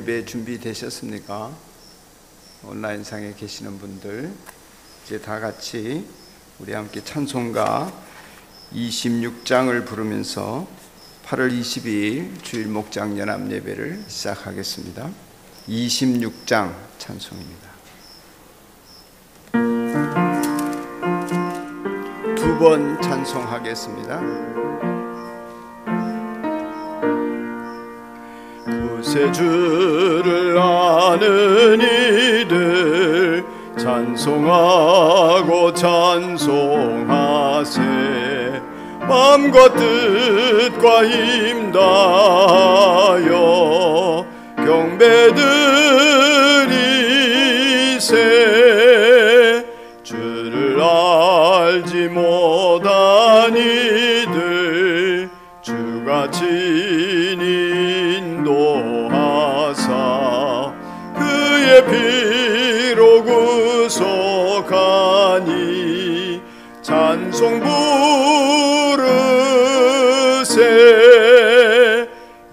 예배 준비되셨습니까? 온라인상에 계시는 분들, 이제 다 같이 우리 함께 찬송가 26장을 부르면서 8월 22일 주일 목장 연합 예배를 시작하겠습니다. 26장 찬송입니다. 두 번 찬송하겠습니다. 구세주를 아는 이들 찬송하고 찬송하세. 마음과 뜻과 힘 다하여 경배드리세. 주를 알지 못한 이들 주가 친히 인도하사 그의 피로 구속하니 찬송 부르세.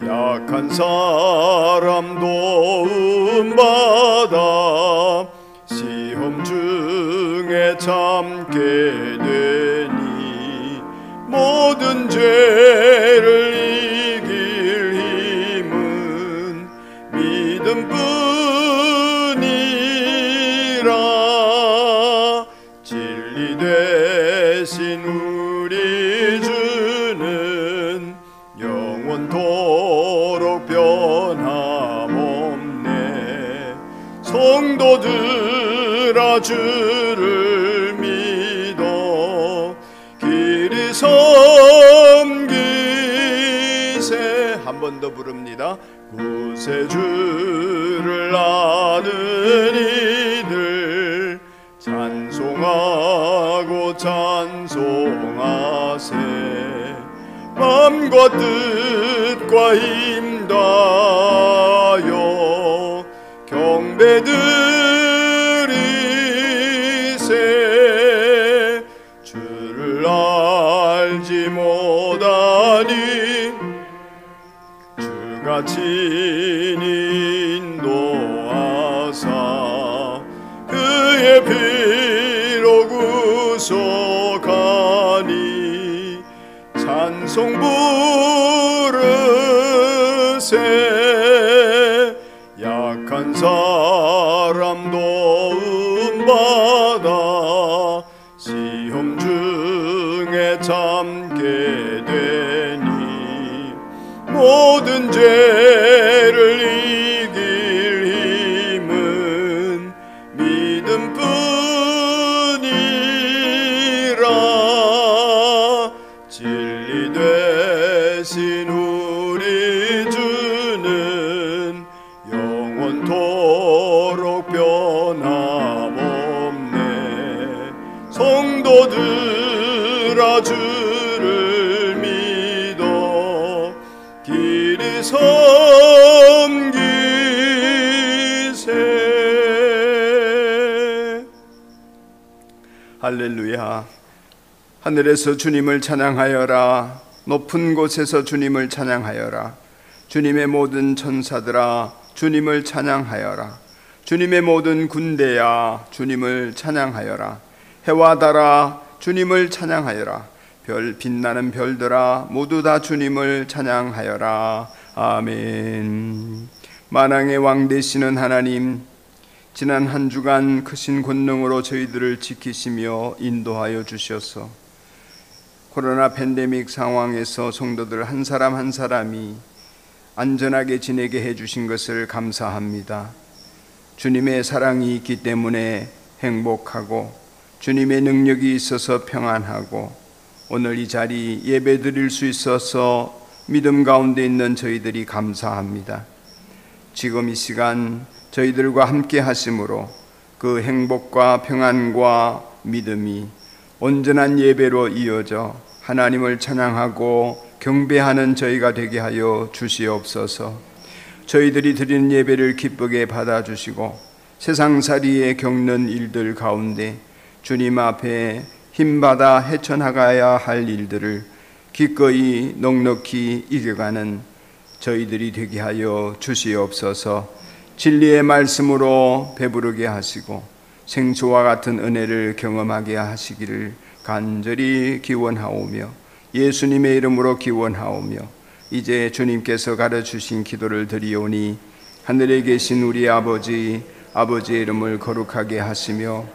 약한 사람 도움받아 시험 중에 참게 되니 모든 죄를 이길 힘은 믿음뿐이라. 진리 대신 우리 주는 영원토록 변함없네. 성도들아 주를 믿어 길이 섬기세. 한 번 더 부릅니다. 구세주를 아는 이들 찬송하고 찬송하세. 마음과 뜻과 힘 다하여 경배드리세. 주를 알지 못하니 주가 친히 인도하사 그의 피로 구속하니 찬송 부르세. 약한 사람 도움받아 시험 중에 참게 되니 모든 죄를 이길 힘은 믿음뿐이라. 진리 대신 우리 주는 영원토록 변함없네. 성도들아 주를 믿어 길이 섬기세. 할렐루야. 하늘에서 주님을 찬양하여라. 높은 곳에서 주님을 찬양하여라. 주님의 모든 천사들아 주님을 찬양하여라. 주님의 모든 군대야 주님을 찬양하여라. 해와 달아 주님을 찬양하여라. 별 빛나는 별들아 모두 다 주님을 찬양하여라. 아멘. 만왕의 왕 되시는 하나님, 지난 한 주간 크신 권능으로 저희들을 지키시며 인도하여 주셔서 코로나 팬데믹 상황에서 성도들 한 사람 한 사람이 안전하게 지내게 해주신 것을 감사합니다. 주님의 사랑이 있기 때문에 행복하고 주님의 능력이 있어서 평안하고 오늘 이 자리 예배 드릴 수 있어서 믿음 가운데 있는 저희들이 감사합니다. 지금 이 시간 저희들과 함께 하심으로 그 행복과 평안과 믿음이 온전한 예배로 이어져 하나님을 찬양하고 경배하는 저희가 되게 하여 주시옵소서. 저희들이 드리는 예배를 기쁘게 받아주시고 세상살이에 겪는 일들 가운데 주님 앞에 힘받아 헤쳐나가야 할 일들을 기꺼이 넉넉히 이겨가는 저희들이 되게 하여 주시옵소서. 진리의 말씀으로 배부르게 하시고 생수와 같은 은혜를 경험하게 하시기를 간절히 기원하오며 예수님의 이름으로 기원하오며 이제 주님께서 가르치신 기도를 드리오니 하늘에 계신 우리 아버지의 이름을 거룩하게 하시며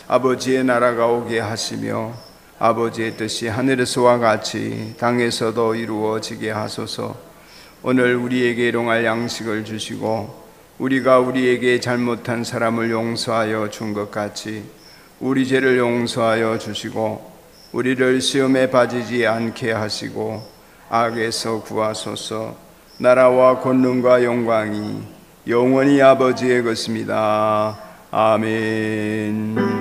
아버지의 나라가 오게 하시며 아버지의 뜻이 하늘에서와 같이 땅에서도 이루어지게 하소서. 오늘 우리에게 일용할 양식을 주시고 우리가 우리에게 잘못한 사람을 용서하여 준 것 같이 우리 죄를 용서하여 주시고 우리를 시험에 빠지지 않게 하시고 악에서 구하소서. 나라와 권능과 영광이 영원히 아버지의 것입니다. 아멘.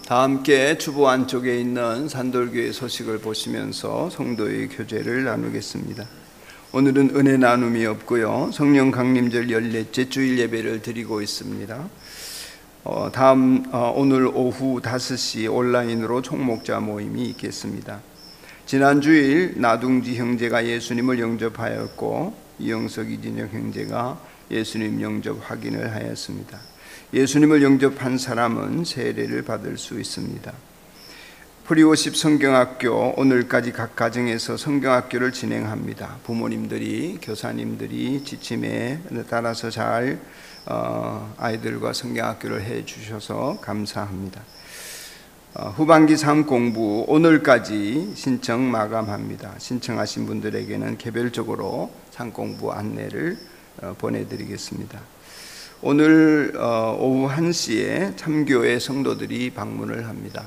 다 함께 주보 안쪽에 있는 산돌교회 소식을 보시면서 성도의 교제를 나누겠습니다. 오늘은 은혜 나눔이 없고요. 성령 강림절 14째 주일 예배를 드리고 있습니다. 오늘 오후 5시 온라인으로 총목자 모임이 있겠습니다. 지난 주일 나둥지 형제가 예수님을 영접하였고 이영석 이진혁 형제가 예수님 영접 확인을 하였습니다. 예수님을 영접한 사람은 세례를 받을 수 있습니다. 프리워십 성경학교 오늘까지 각 가정에서 성경학교를 진행합니다. 부모님들이 교사님들이 지침에 따라서 잘 아이들과 성경학교를 해 주셔서 감사합니다. 후반기 3 공부 오늘까지 신청 마감합니다. 신청하신 분들에게는 개별적으로 3 공부 안내를 보내드리겠습니다. 오늘 오후 1시에 참교회 성도들이 방문을 합니다.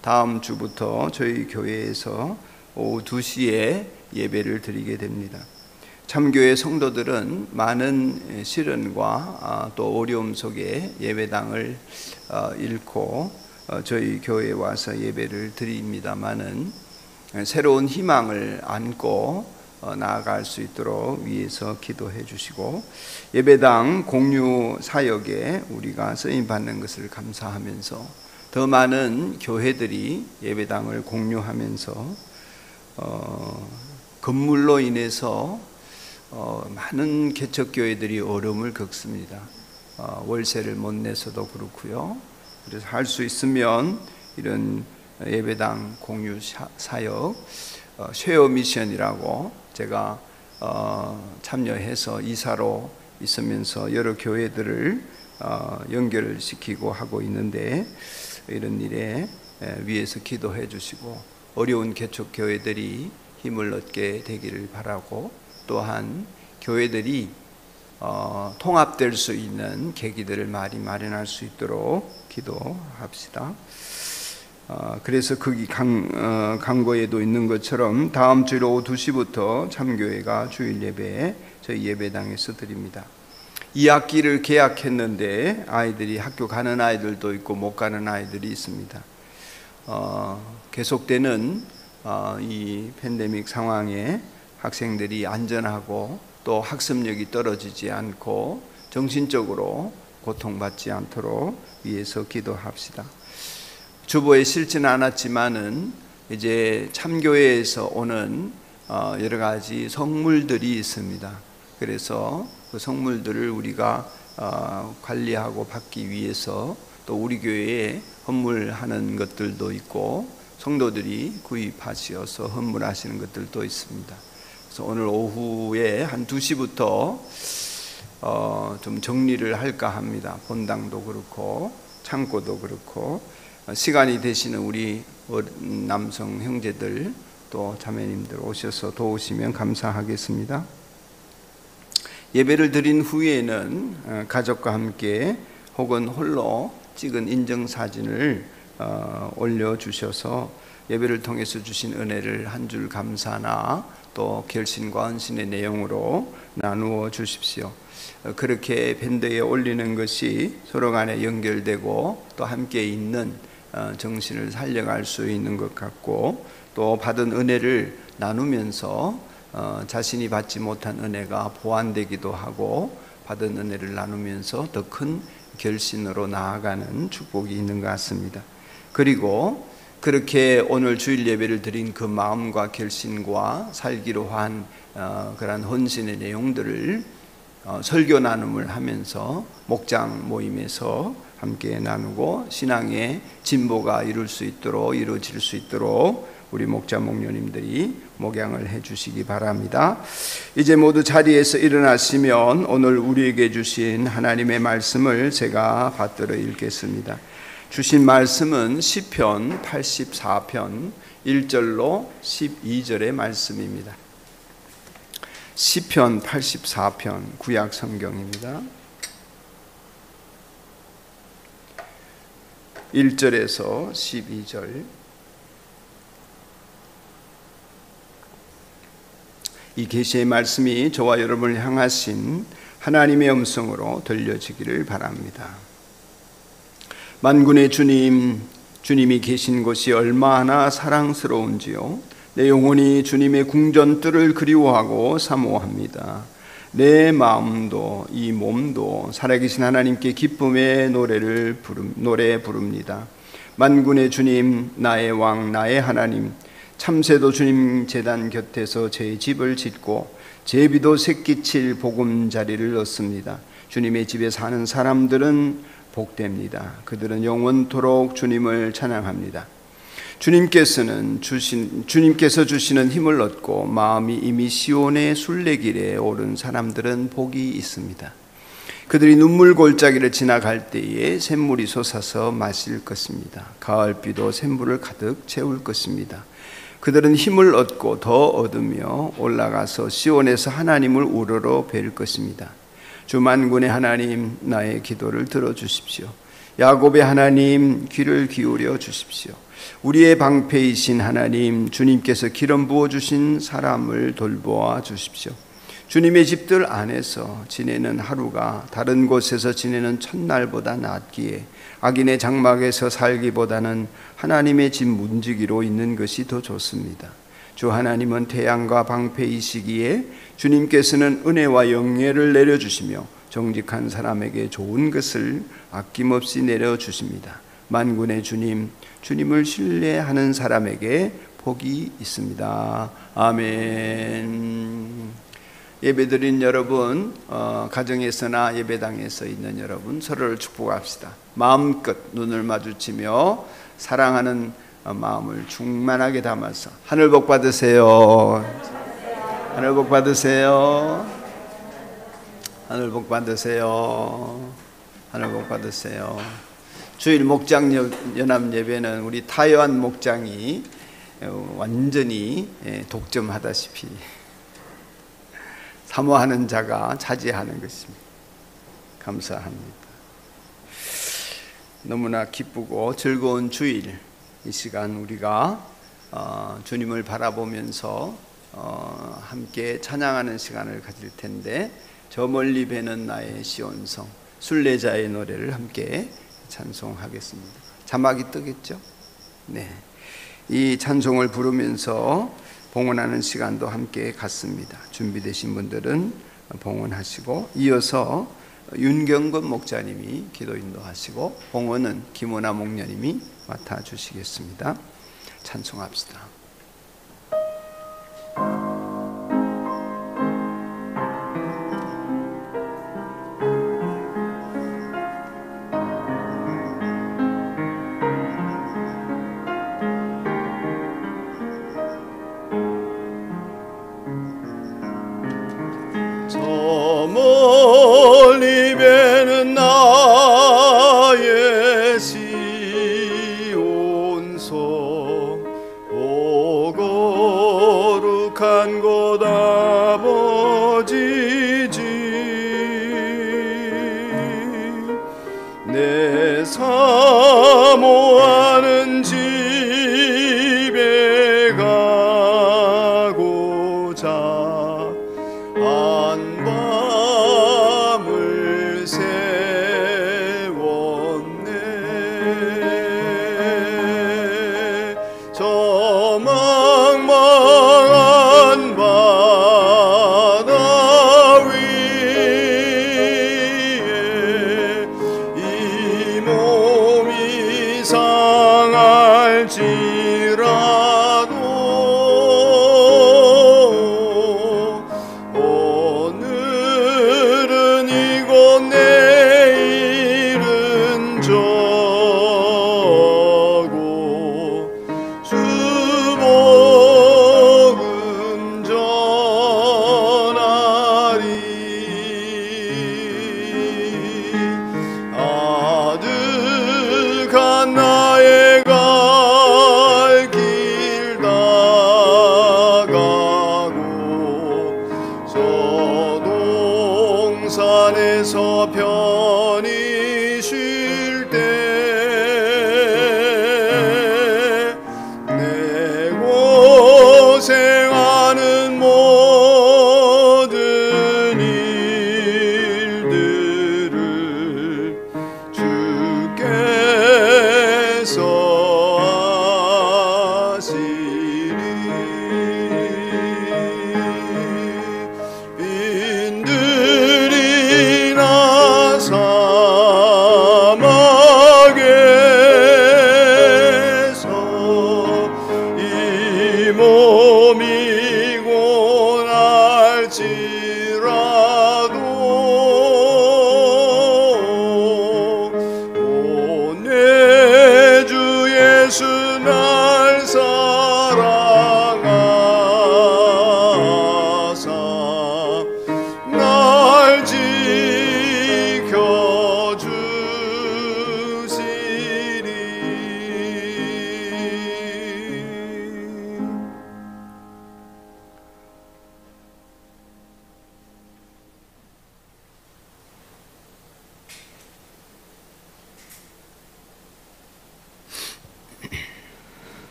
다음 주부터 저희 교회에서 오후 2시에 예배를 드리게 됩니다. 참교회 성도들은 많은 시련과 또 어려움 속에 예배당을 잃고 저희 교회에 와서 예배를 드립니다마는 새로운 희망을 안고 나아갈 수 있도록 위에서 기도해 주시고 예배당 공유 사역에 우리가 쓰임 받는 것을 감사하면서 더 많은 교회들이 예배당을 공유하면서 건물로 인해서 많은 개척교회들이 어려움을 겪습니다. 월세를 못 내서도 그렇고요. 그래서 할 수 있으면 이런 예배당 공유 사역 쉐어 미션이라고 제가 참여해서 이사로 있으면서 여러 교회들을 연결을 시키고 하고 있는데 이런 일에 위에서 기도해 주시고 어려운 개척 교회들이 힘을 얻게 되기를 바라고 또한 교회들이 통합될 수 있는 계기들을 많이 마련할 수 있도록 기도합시다. 그래서 거기 강고에도 있는 것처럼 다음 주일 오후 2시부터 참교회가 주일 예배 저희 예배당에서 드립니다. 2학기를 개학했는데 아이들이 학교 가는 아이들도 있고 못 가는 아이들이 있습니다. 계속되는 이 팬데믹 상황에 학생들이 안전하고 또 학습력이 떨어지지 않고 정신적으로 고통받지 않도록 위해서 기도합시다. 주보에 실지는 않았지만은 이제 참교회에서 오는 여러 가지 성물들이 있습니다. 그래서 그 성물들을 우리가 관리하고 받기 위해서 또 우리 교회에 헌물하는 것들도 있고 성도들이 구입하시어서 헌물하시는 것들도 있습니다. 그래서 오늘 오후에 한 2시부터 좀 정리를 할까 합니다. 본당도 그렇고 창고도 그렇고 시간이 되시는 우리 남성 형제들 또 자매님들 오셔서 도우시면 감사하겠습니다. 예배를 드린 후에는 가족과 함께 혹은 홀로 찍은 인증사진을 올려주셔서 예배를 통해서 주신 은혜를 한 줄 감사나 또 결신과 헌신의 내용으로 나누어 주십시오. 그렇게 밴드에 올리는 것이 서로 간에 연결되고 또 함께 있는 정신을 살려갈 수 있는 것 같고 또 받은 은혜를 나누면서 자신이 받지 못한 은혜가 보완되기도 하고 받은 은혜를 나누면서 더 큰 결신으로 나아가는 축복이 있는 것 같습니다. 그리고 그렇게 오늘 주일 예배를 드린 그 마음과 결신과 살기로 한 그러한 헌신의 내용들을 설교 나눔을 하면서 목장 모임에서 함께 나누고 신앙의 진보가 이루어질 수 있도록 우리 목자 목녀님들이 목양을 해 주시기 바랍니다. 이제 모두 자리에서 일어나시면 오늘 우리에게 주신 하나님의 말씀을 제가 받들어 읽겠습니다. 주신 말씀은 시편 84편 1절로 12절의 말씀입니다. 시편 84편 구약 성경입니다. 1절에서 12절. 이 계시의 말씀이 저와 여러분을 향하신 하나님의 음성으로 들려지기를 바랍니다. 만군의 주님, 주님이 계신 곳이 얼마나 사랑스러운지요. 내 영혼이 주님의 궁전뜰을 그리워하고 사모합니다. 내 마음도 이 몸도 살아계신 하나님께 기쁨의 노래 부릅니다. 만군의 주님, 나의 왕, 나의 하나님, 참새도 주님 제단 곁에서 제 집을 짓고 제비도 새끼칠 보금자리를 얻습니다. 주님의 집에 사는 사람들은 복됩니다. 그들은 영원토록 주님을 찬양합니다. 주님께서 주시는 힘을 얻고 마음이 이미 시온의 순례길에 오른 사람들은 복이 있습니다. 그들이 눈물 골짜기를 지나갈 때에 샘물이 솟아서 마실 것입니다. 가을비도 샘물을 가득 채울 것입니다. 그들은 힘을 얻고 더 얻으며 올라가서 시온에서 하나님을 우러러 뵐 것입니다. 주 만군의 하나님, 나의 기도를 들어주십시오. 야곱의 하나님, 귀를 기울여 주십시오. 우리의 방패이신 하나님, 주님께서 기름 부어주신 사람을 돌보아 주십시오. 주님의 집들 안에서 지내는 하루가 다른 곳에서 지내는 첫날보다 낫기에 악인의 장막에서 살기보다는 하나님의 집 문지기로 있는 것이 더 좋습니다. 주 하나님은 태양과 방패이시기에 주님께서는 은혜와 영예를 내려주시며 정직한 사람에게 좋은 것을 아낌없이 내려주십니다. 만군의 주님, 주님을 신뢰하는 사람에게 복이 있습니다. 아멘. 예배드린 여러분, 가정에서나 예배당에서 있는 여러분, 서로를 축복합시다. 마음껏 눈을 마주치며 사랑하는 마음을 충만하게 담아서 하늘 복 받으세요. 하늘 복 받으세요. 하늘 복 받으세요. 하늘 복 받으세요. 주일 목장 연합 예배는 우리 타요한 목장이 완전히 독점하다시피 사모하는 자가 차지하는 것입니다. 감사합니다. 너무나 기쁘고 즐거운 주일, 이 시간 우리가 주님을 바라보면서 함께 찬양하는 시간을 가질 텐데, 저 멀리 배는 나의 시온성, 순례자의 노래를 함께 찬송하겠습니다. 자막이 뜨겠죠? 네, 이 찬송을 부르면서 봉헌하는 시간도 함께 갖습니다. 준비되신 분들은 봉헌하시고, 이어서 윤경건 목자님이 기도 인도하시고 봉헌은 김원아 목녀님이 맡아주시겠습니다. 찬송합시다. 멀리 배는 나의 시온성, 오 거룩한 곳 아버지 집, 내 사모하는 집에 가고자 밤을 세웠네. 저 망망한 밤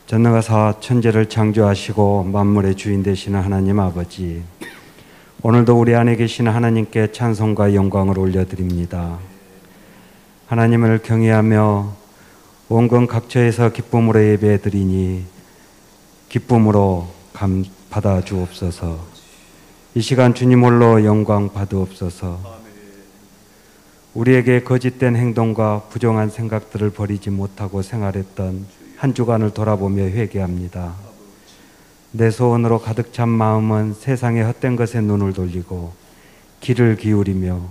전능하사 천지를 창조하시고 만물의 주인 되시는 하나님 아버지, 오늘도 우리 안에 계시는 하나님께 찬송과 영광을 올려드립니다. 하나님을 경외하며 온건 각처에서 기쁨으로 예배드리니 기쁨으로 받아 주옵소서. 이 시간 주님 홀로 영광 받으옵소서. 우리에게 거짓된 행동과 부정한 생각들을 버리지 못하고 생활했던 한 주간을 돌아보며 회개합니다. 내 소원으로 가득 찬 마음은 세상의 헛된 것에 눈을 돌리고 귀를 기울이며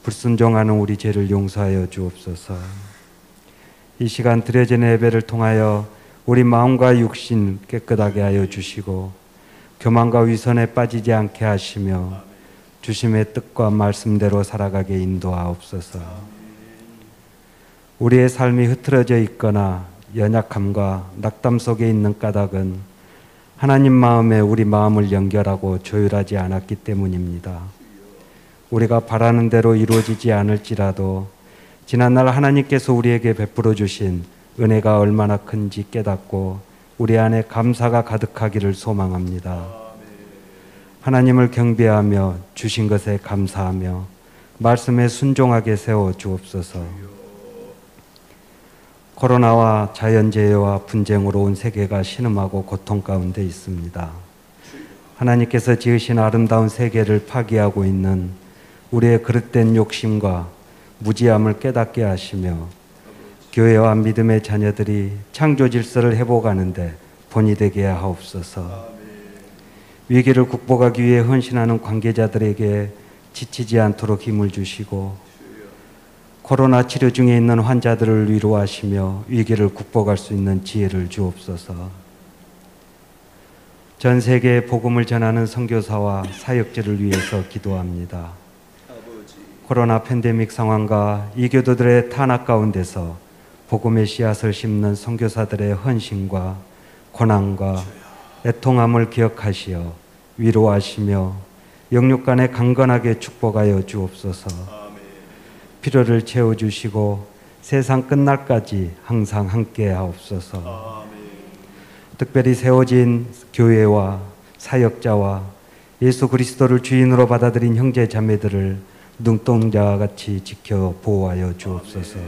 불순종하는 우리 죄를 용서하여 주옵소서. 이 시간 드려지는 예배를 통하여 우리 마음과 육신 깨끗하게 하여 주시고 교만과 위선에 빠지지 않게 하시며 주심의 뜻과 말씀대로 살아가게 인도하옵소서. 우리의 삶이 흐트러져 있거나 연약함과 낙담 속에 있는 까닭은 하나님 마음에 우리 마음을 연결하고 조율하지 않았기 때문입니다. 우리가 바라는 대로 이루어지지 않을지라도 지난날 하나님께서 우리에게 베풀어 주신 은혜가 얼마나 큰지 깨닫고 우리 안에 감사가 가득하기를 소망합니다. 하나님을 경배하며 주신 것에 감사하며 말씀에 순종하게 세워 주옵소서. 코로나와 자연재해와 분쟁으로 온 세계가 신음하고 고통 가운데 있습니다. 하나님께서 지으신 아름다운 세계를 파괴하고 있는 우리의 그릇된 욕심과 무지함을 깨닫게 하시며 교회와 믿음의 자녀들이 창조 질서를 회복하는데 본이 되게 하옵소서. 위기를 극복하기 위해 헌신하는 관계자들에게 지치지 않도록 힘을 주시고 코로나 치료 중에 있는 환자들을 위로하시며 위기를 극복할 수 있는 지혜를 주옵소서. 전 세계에 복음을 전하는 선교사와 사역자를 위해서 기도합니다. 코로나 팬데믹 상황과 이교도들의 탄압 가운데서 복음의 씨앗을 심는 선교사들의 헌신과 고난과 애통함을 기억하시어 위로하시며 영육 간에 강건하게 축복하여 주옵소서. 필요를 채워주시고 세상 끝날까지 항상 함께 하옵소서. 특별히 세워진 교회와 사역자와 예수 그리스도를 주인으로 받아들인 형제 자매들을 눈동자와 같이 지켜 보호하여 주옵소서.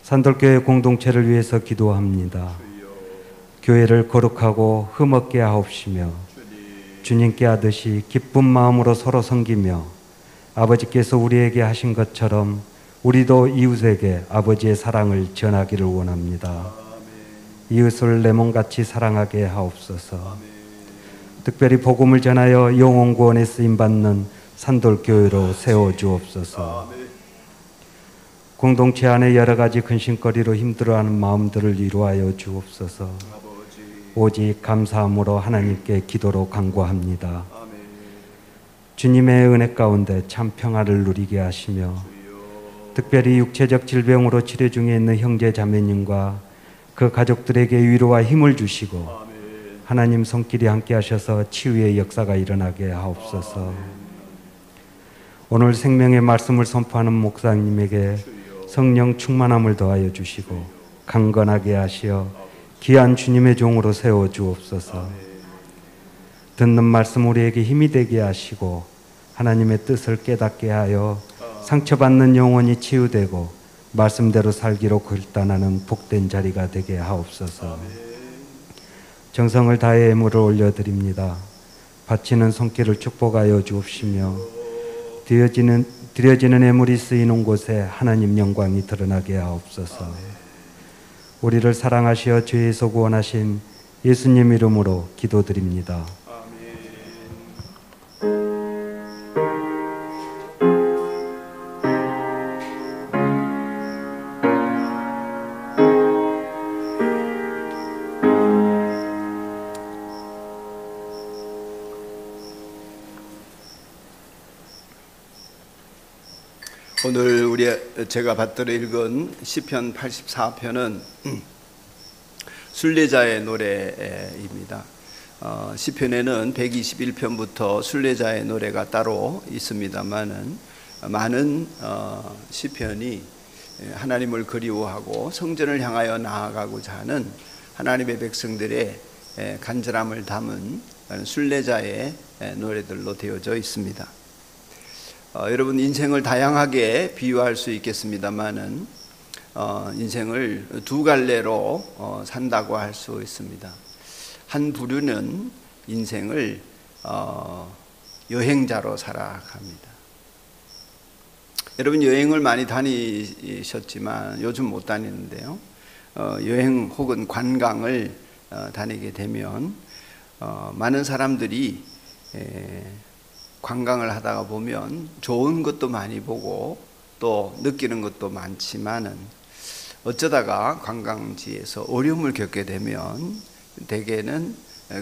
산돌교회 공동체를 위해서 기도합니다. 교회를 거룩하고 흠없게 하옵시며 주님께 하듯이 기쁜 마음으로 서로 섬기며 아버지께서 우리에게 하신 것처럼 우리도 이웃에게 아버지의 사랑을 전하기를 원합니다. 이웃을 내 몸같이 사랑하게 하옵소서. 특별히 복음을 전하여 영혼 구원에 쓰임받는 산돌교회로 세워주옵소서. 공동체 안에 여러 가지 근심거리로 힘들어하는 마음들을 위로하여 주옵소서. 오직 감사함으로 하나님께 기도로 간구합니다. 주님의 은혜 가운데 참 평화를 누리게 하시며 특별히 육체적 질병으로 치료 중에 있는 형제 자매님과 그 가족들에게 위로와 힘을 주시고 하나님 손길이 함께 하셔서 치유의 역사가 일어나게 하옵소서. 오늘 생명의 말씀을 선포하는 목사님에게 성령 충만함을 더하여 주시고 강건하게 하시어 귀한 주님의 종으로 세워 주옵소서. 듣는 말씀 우리에게 힘이 되게 하시고 하나님의 뜻을 깨닫게 하여 상처받는 영혼이 치유되고 말씀대로 살기로 결단하는 복된 자리가 되게 하옵소서. 정성을 다해 예물을 올려드립니다. 바치는 손길을 축복하여 주옵시며 드려지는 예물이 쓰이는 곳에 하나님 영광이 드러나게 하옵소서. 우리를 사랑하시어 죄에서 구원하신 예수님 이름으로 기도드립니다. 오늘 제가 받들어 읽은 시편 84편은 순례자의 노래입니다. 시편에는 121편부터 순례자의 노래가 따로 있습니다만은 많은 시편이 하나님을 그리워하고 성전을 향하여 나아가고자 하는 하나님의 백성들의 간절함을 담은 순례자의 노래들로 되어져 있습니다. 여러분, 인생을 다양하게 비유할 수 있겠습니다만은 인생을 두 갈래로 산다고 할 수 있습니다. 한 부류는 인생을 여행자로 살아갑니다. 여러분, 여행을 많이 다니셨지만 요즘 못 다니는데요. 여행 혹은 관광을 다니게 되면 많은 사람들이 관광을 하다가 보면 좋은 것도 많이 보고 또 느끼는 것도 많지만은 어쩌다가 관광지에서 어려움을 겪게 되면 대개는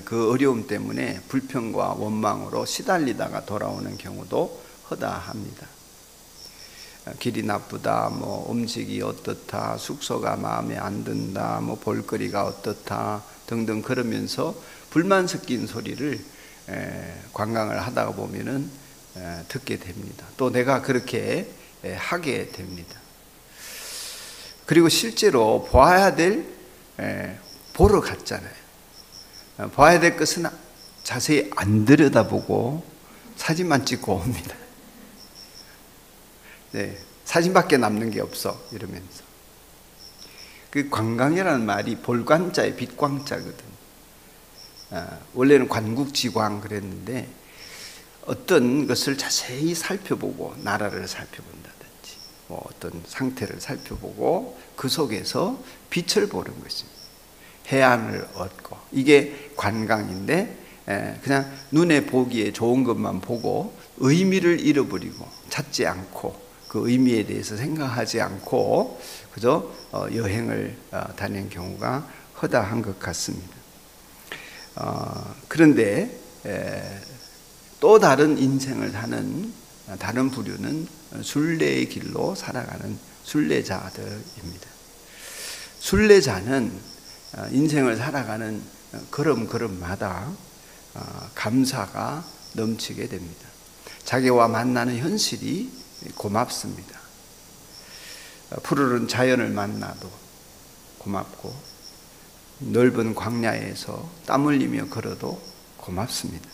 그 어려움 때문에 불평과 원망으로 시달리다가 돌아오는 경우도 허다합니다. 길이 나쁘다, 음식이 어떻다, 숙소가 마음에 안 든다, 볼거리가 어떻다 등등 그러면서 불만 섞인 소리를 관광을 하다가 보면은 듣게 됩니다. 또 내가 그렇게 하게 됩니다. 그리고 실제로 보아야 될 보러 갔잖아요. 봐야 될 것은 자세히 안 들여다보고 사진만 찍고 옵니다. 네, 사진밖에 남는 게 없어 이러면서. 그 관광이라는 말이 볼관자의 빛광자거든. 원래는 관국지광 그랬는데 어떤 것을 자세히 살펴보고 나라를 살펴본다든지 어떤 상태를 살펴보고 그 속에서 빛을 보는 것입니다. 해안을 얻고, 이게 관광인데 그냥 눈에 보기에 좋은 것만 보고 의미를 잃어버리고 찾지 않고 그 의미에 대해서 생각하지 않고 그저 여행을 다니는 경우가 허다한 것 같습니다. 그런데 또 다른 인생을 사는 다른 부류는 순례의 길로 살아가는 순례자들입니다. 순례자는 인생을 살아가는 걸음걸음마다 감사가 넘치게 됩니다. 자기와 만나는 현실이 고맙습니다. 푸르른 자연을 만나도 고맙고 넓은 광야에서 땀 흘리며 걸어도 고맙습니다.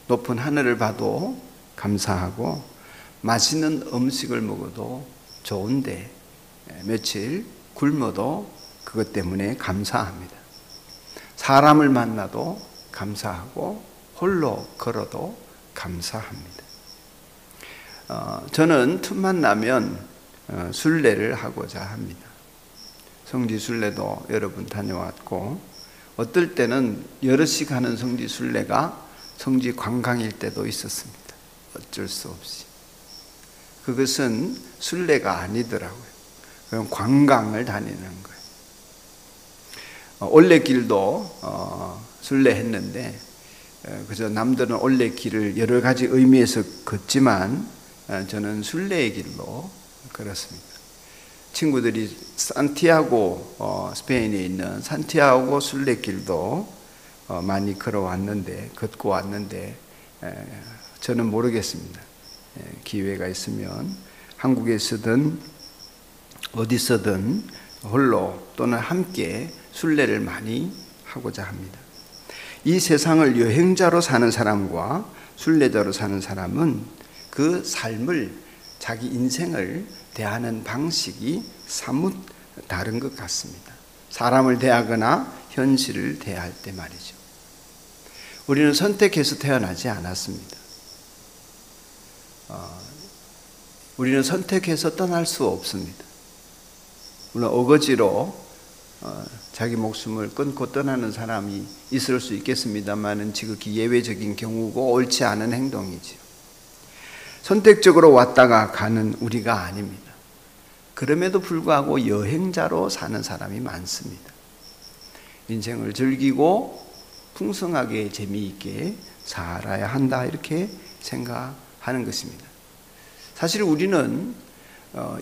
높은 하늘을 봐도 감사하고 맛있는 음식을 먹어도 좋은데 며칠 굶어도 그것 때문에 감사합니다. 사람을 만나도 감사하고 홀로 걸어도 감사합니다. 저는 틈만 나면 순례를 하고자 합니다. 성지 순례도 여러 번 다녀왔고 어떨 때는 여럿이 가는 성지 순례가 성지 관광일 때도 있었습니다. 어쩔 수 없이. 그것은 순례가 아니더라고요. 그건 관광을 다니는 거예요. 올레길도 순례했는데 그저 남들은 올레길을 여러 가지 의미에서 걷지만 저는 순례의 길로 걸었습니다. 친구들이 산티아고, 스페인에 있는 산티아고 순례길도 많이 걸어왔는데, 걷고 왔는데 저는 모르겠습니다. 기회가 있으면 한국에서든 어디서든 홀로 또는 함께 순례를 많이 하고자 합니다. 이 세상을 여행자로 사는 사람과 순례자로 사는 사람은 그 삶을, 자기 인생을 대하는 방식이 사뭇 다른 것 같습니다. 사람을 대하거나 현실을 대할 때 말이죠. 우리는 선택해서 태어나지 않았습니다. 우리는 선택해서 떠날 수 없습니다. 물론 어거지로 자기 목숨을 끊고 떠나는 사람이 있을 수 있겠습니다만은 지극히 예외적인 경우고 옳지 않은 행동이지요. 선택적으로 왔다가 가는 우리가 아닙니다. 그럼에도 불구하고 여행자로 사는 사람이 많습니다. 인생을 즐기고 풍성하게 재미있게 살아야 한다 이렇게 생각하는 것입니다. 사실 우리는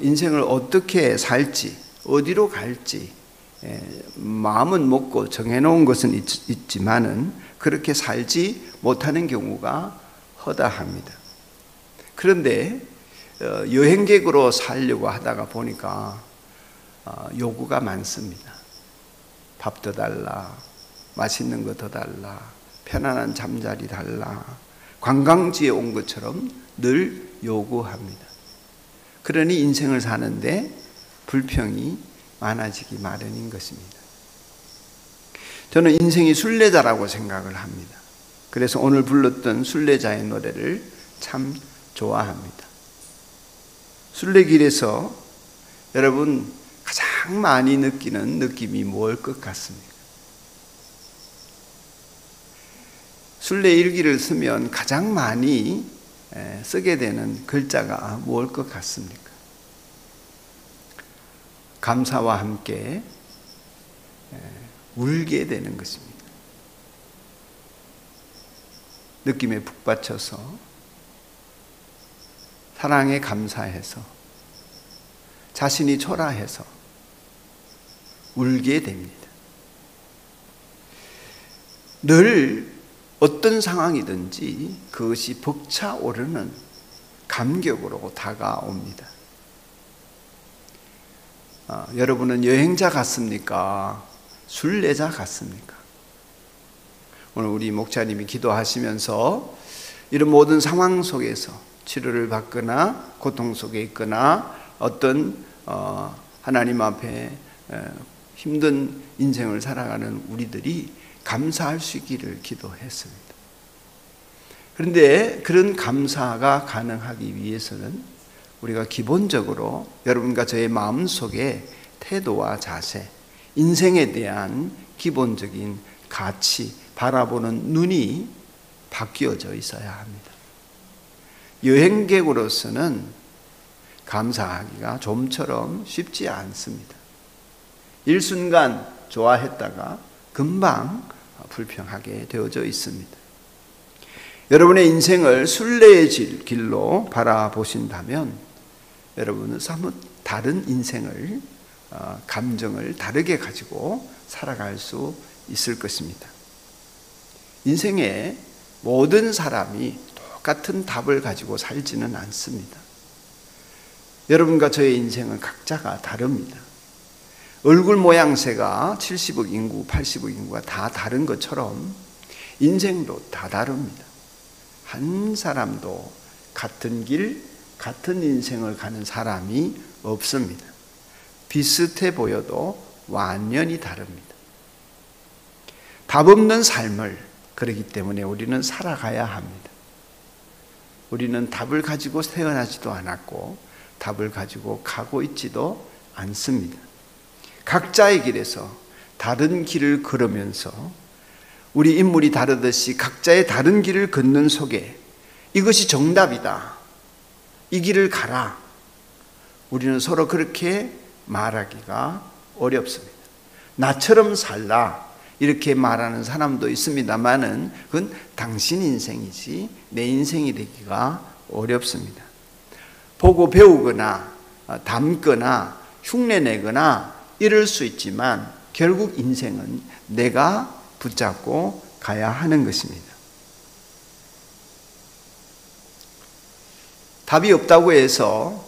인생을 어떻게 살지, 어디로 갈지 마음은 먹고 정해놓은 것은 있지만은 그렇게 살지 못하는 경우가 허다합니다. 그런데 여행객으로 살려고 하다가 보니까 요구가 많습니다. 밥 더 달라, 맛있는 거 더 달라, 편안한 잠자리 달라, 관광지에 온 것처럼 늘 요구합니다. 그러니 인생을 사는데 불평이 많아지기 마련인 것입니다. 저는 인생이 순례자라고 생각을 합니다. 그래서 오늘 불렀던 순례자의 노래를 참 좋아합니다. 순례길에서 여러분 가장 많이 느끼는 느낌이 뭘 것 같습니까? 순례일기를 쓰면 가장 많이 쓰게 되는 글자가 뭘 것 같습니까? 감사와 함께 울게 되는 것입니다. 느낌에 푹 받쳐서 사랑에 감사해서 자신이 초라해서 울게 됩니다. 늘 어떤 상황이든지 그것이 벅차오르는 감격으로 다가옵니다. 여러분은 여행자 같습니까? 순례자 같습니까? 오늘 우리 목사님이 기도하시면서 이런 모든 상황 속에서 치료를 받거나 고통 속에 있거나 어떤 하나님 앞에 힘든 인생을 살아가는 우리들이 감사할 수 있기를 기도했습니다. 그런데 그런 감사가 가능하기 위해서는 우리가 기본적으로 여러분과 저의 마음속에 태도와 자세, 인생에 대한 기본적인 가치, 바라보는 눈이 바뀌어져 있어야 합니다. 여행객으로서는 감사하기가 좀처럼 쉽지 않습니다. 일순간 좋아했다가 금방 불평하게 되어져 있습니다. 여러분의 인생을 순례의 길로 바라보신다면 여러분은 사뭇 다른 인생을 감정을 다르게 가지고 살아갈 수 있을 것입니다. 인생에 모든 사람이 똑같은 답을 가지고 살지는 않습니다. 여러분과 저의 인생은 각자가 다릅니다. 얼굴 모양새가 70억 인구, 80억 인구가 다 다른 것처럼 인생도 다 다릅니다. 한 사람도 같은 길, 같은 인생을 가는 사람이 없습니다. 비슷해 보여도 완전히 다릅니다. 답 없는 삶을 그렇기 때문에 우리는 살아가야 합니다. 우리는 답을 가지고 태어나지도 않았고 답을 가지고 가고 있지도 않습니다. 각자의 길에서 다른 길을 걸으면서 우리 인물이 다르듯이 각자의 다른 길을 걷는 속에 이것이 정답이다, 이 길을 가라, 우리는 서로 그렇게 말하기가 어렵습니다. 나처럼 살라 이렇게 말하는 사람도 있습니다만은 그건 당신 인생이지 내 인생이 되기가 어렵습니다. 보고 배우거나 담거나 흉내내거나 이럴 수 있지만 결국 인생은 내가 붙잡고 가야 하는 것입니다. 답이 없다고 해서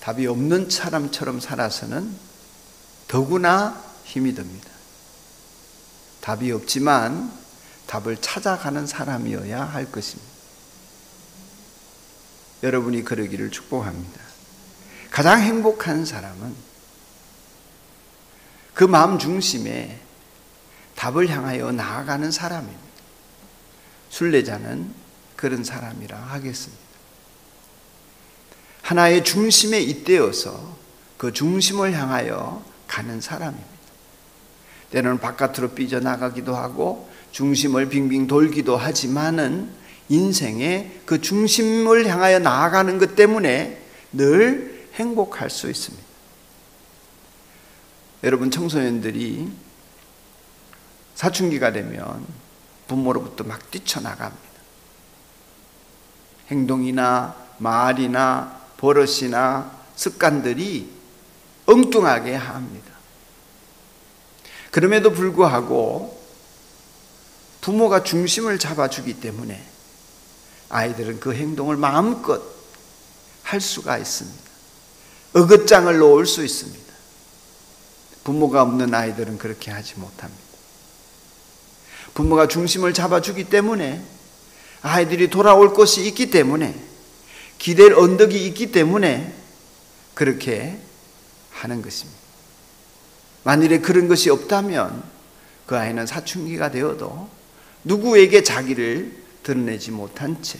답이 없는 사람처럼 살아서는 더구나 힘이 듭니다. 답이 없지만 답을 찾아가는 사람이어야 할 것입니다. 여러분이 그러기를 축복합니다. 가장 행복한 사람은 그 마음 중심에 답을 향하여 나아가는 사람입니다. 순례자는 그런 사람이라 하겠습니다. 하나의 중심에 잇대어서 그 중심을 향하여 가는 사람입니다. 때로는 바깥으로 삐져나가기도 하고 중심을 빙빙 돌기도 하지만은 인생의 그 중심을 향하여 나아가는 것 때문에 늘 행복할 수 있습니다. 여러분, 청소년들이 사춘기가 되면 부모로부터 막 뛰쳐나갑니다. 행동이나 말이나 버릇이나 습관들이 엉뚱하게 합니다. 그럼에도 불구하고 부모가 중심을 잡아주기 때문에 아이들은 그 행동을 마음껏 할 수가 있습니다. 어긋장을 놓을 수 있습니다. 부모가 없는 아이들은 그렇게 하지 못합니다. 부모가 중심을 잡아주기 때문에, 아이들이 돌아올 것이 있기 때문에, 기댈 언덕이 있기 때문에 그렇게 하는 것입니다. 만일에 그런 것이 없다면 그 아이는 사춘기가 되어도 누구에게 자기를 드러내지 못한 채,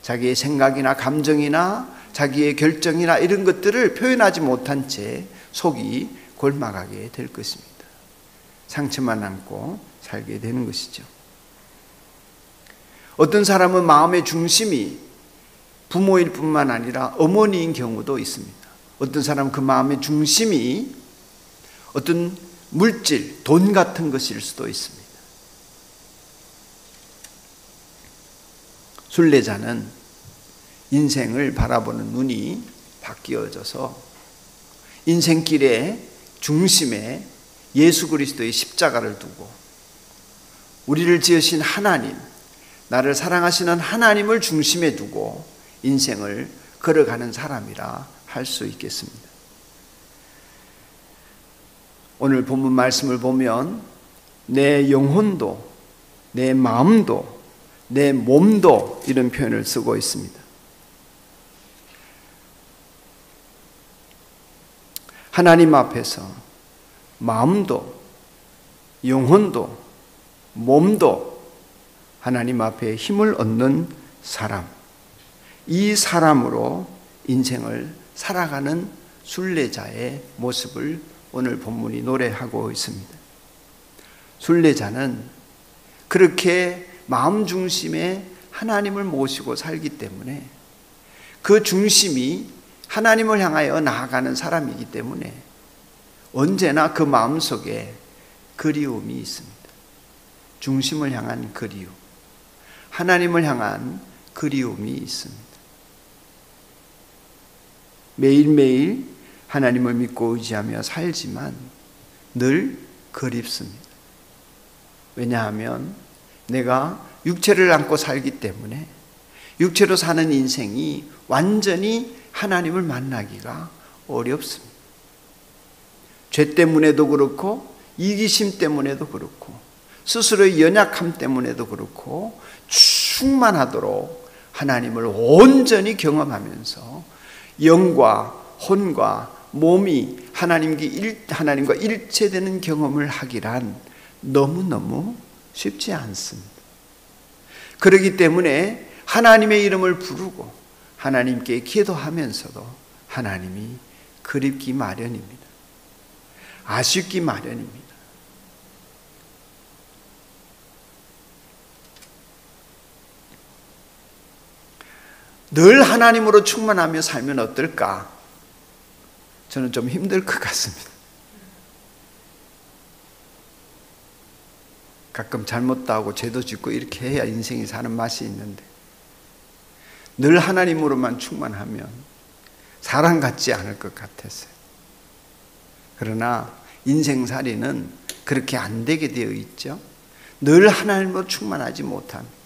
자기의 생각이나 감정이나 자기의 결정이나 이런 것들을 표현하지 못한 채 속이 골마가게 될 것입니다. 상처만 안고 살게 되는 것이죠. 어떤 사람은 마음의 중심이 부모일 뿐만 아니라 어머니인 경우도 있습니다. 어떤 사람은 그 마음의 중심이 어떤 물질, 돈 같은 것일 수도 있습니다. 순례자는 인생을 바라보는 눈이 바뀌어져서 인생길의 중심에 예수 그리스도의 십자가를 두고 우리를 지으신 하나님, 나를 사랑하시는 하나님을 중심에 두고 인생을 걸어가는 사람이라 할 수 있겠습니다. 오늘 본문 말씀을 보면 내 영혼도, 내 마음도, 내 몸도 이런 표현을 쓰고 있습니다. 하나님 앞에서 마음도, 영혼도, 몸도 하나님 앞에 힘을 얻는 사람, 이 사람으로 인생을 살아가는 순례자의 모습을 오늘 본문이 노래하고 있습니다. 순례자는 그렇게 마음 중심에 하나님을 모시고 살기 때문에 그 중심이 하나님을 향하여 나아가는 사람이기 때문에 언제나 그 마음속에 그리움이 있습니다. 중심을 향한 그리움, 하나님을 향한 그리움이 있습니다. 매일매일 하나님을 믿고 의지하며 살지만 늘 그립습니다. 왜냐하면 내가 육체를 안고 살기 때문에 육체로 사는 인생이 완전히 하나님을 만나기가 어렵습니다. 죄 때문에도 그렇고 이기심 때문에도 그렇고 스스로의 연약함 때문에도 그렇고 충만하도록 하나님을 온전히 경험하면서 영과 혼과 몸이 하나님과 일체되는 경험을 하기란 너무너무 쉽지 않습니다. 그렇기 때문에 하나님의 이름을 부르고 하나님께 기도하면서도 하나님이 그립기 마련입니다. 아쉽기 마련입니다. 늘 하나님으로 충만하며 살면 어떨까? 저는 좀 힘들 것 같습니다. 가끔 잘못도 하고 죄도 짓고 이렇게 해야 인생이 사는 맛이 있는데 늘 하나님으로만 충만하면 사람 같지 않을 것 같았어요. 그러나 인생살이는 그렇게 안 되게 되어 있죠. 늘 하나님으로 충만하지 못합니다.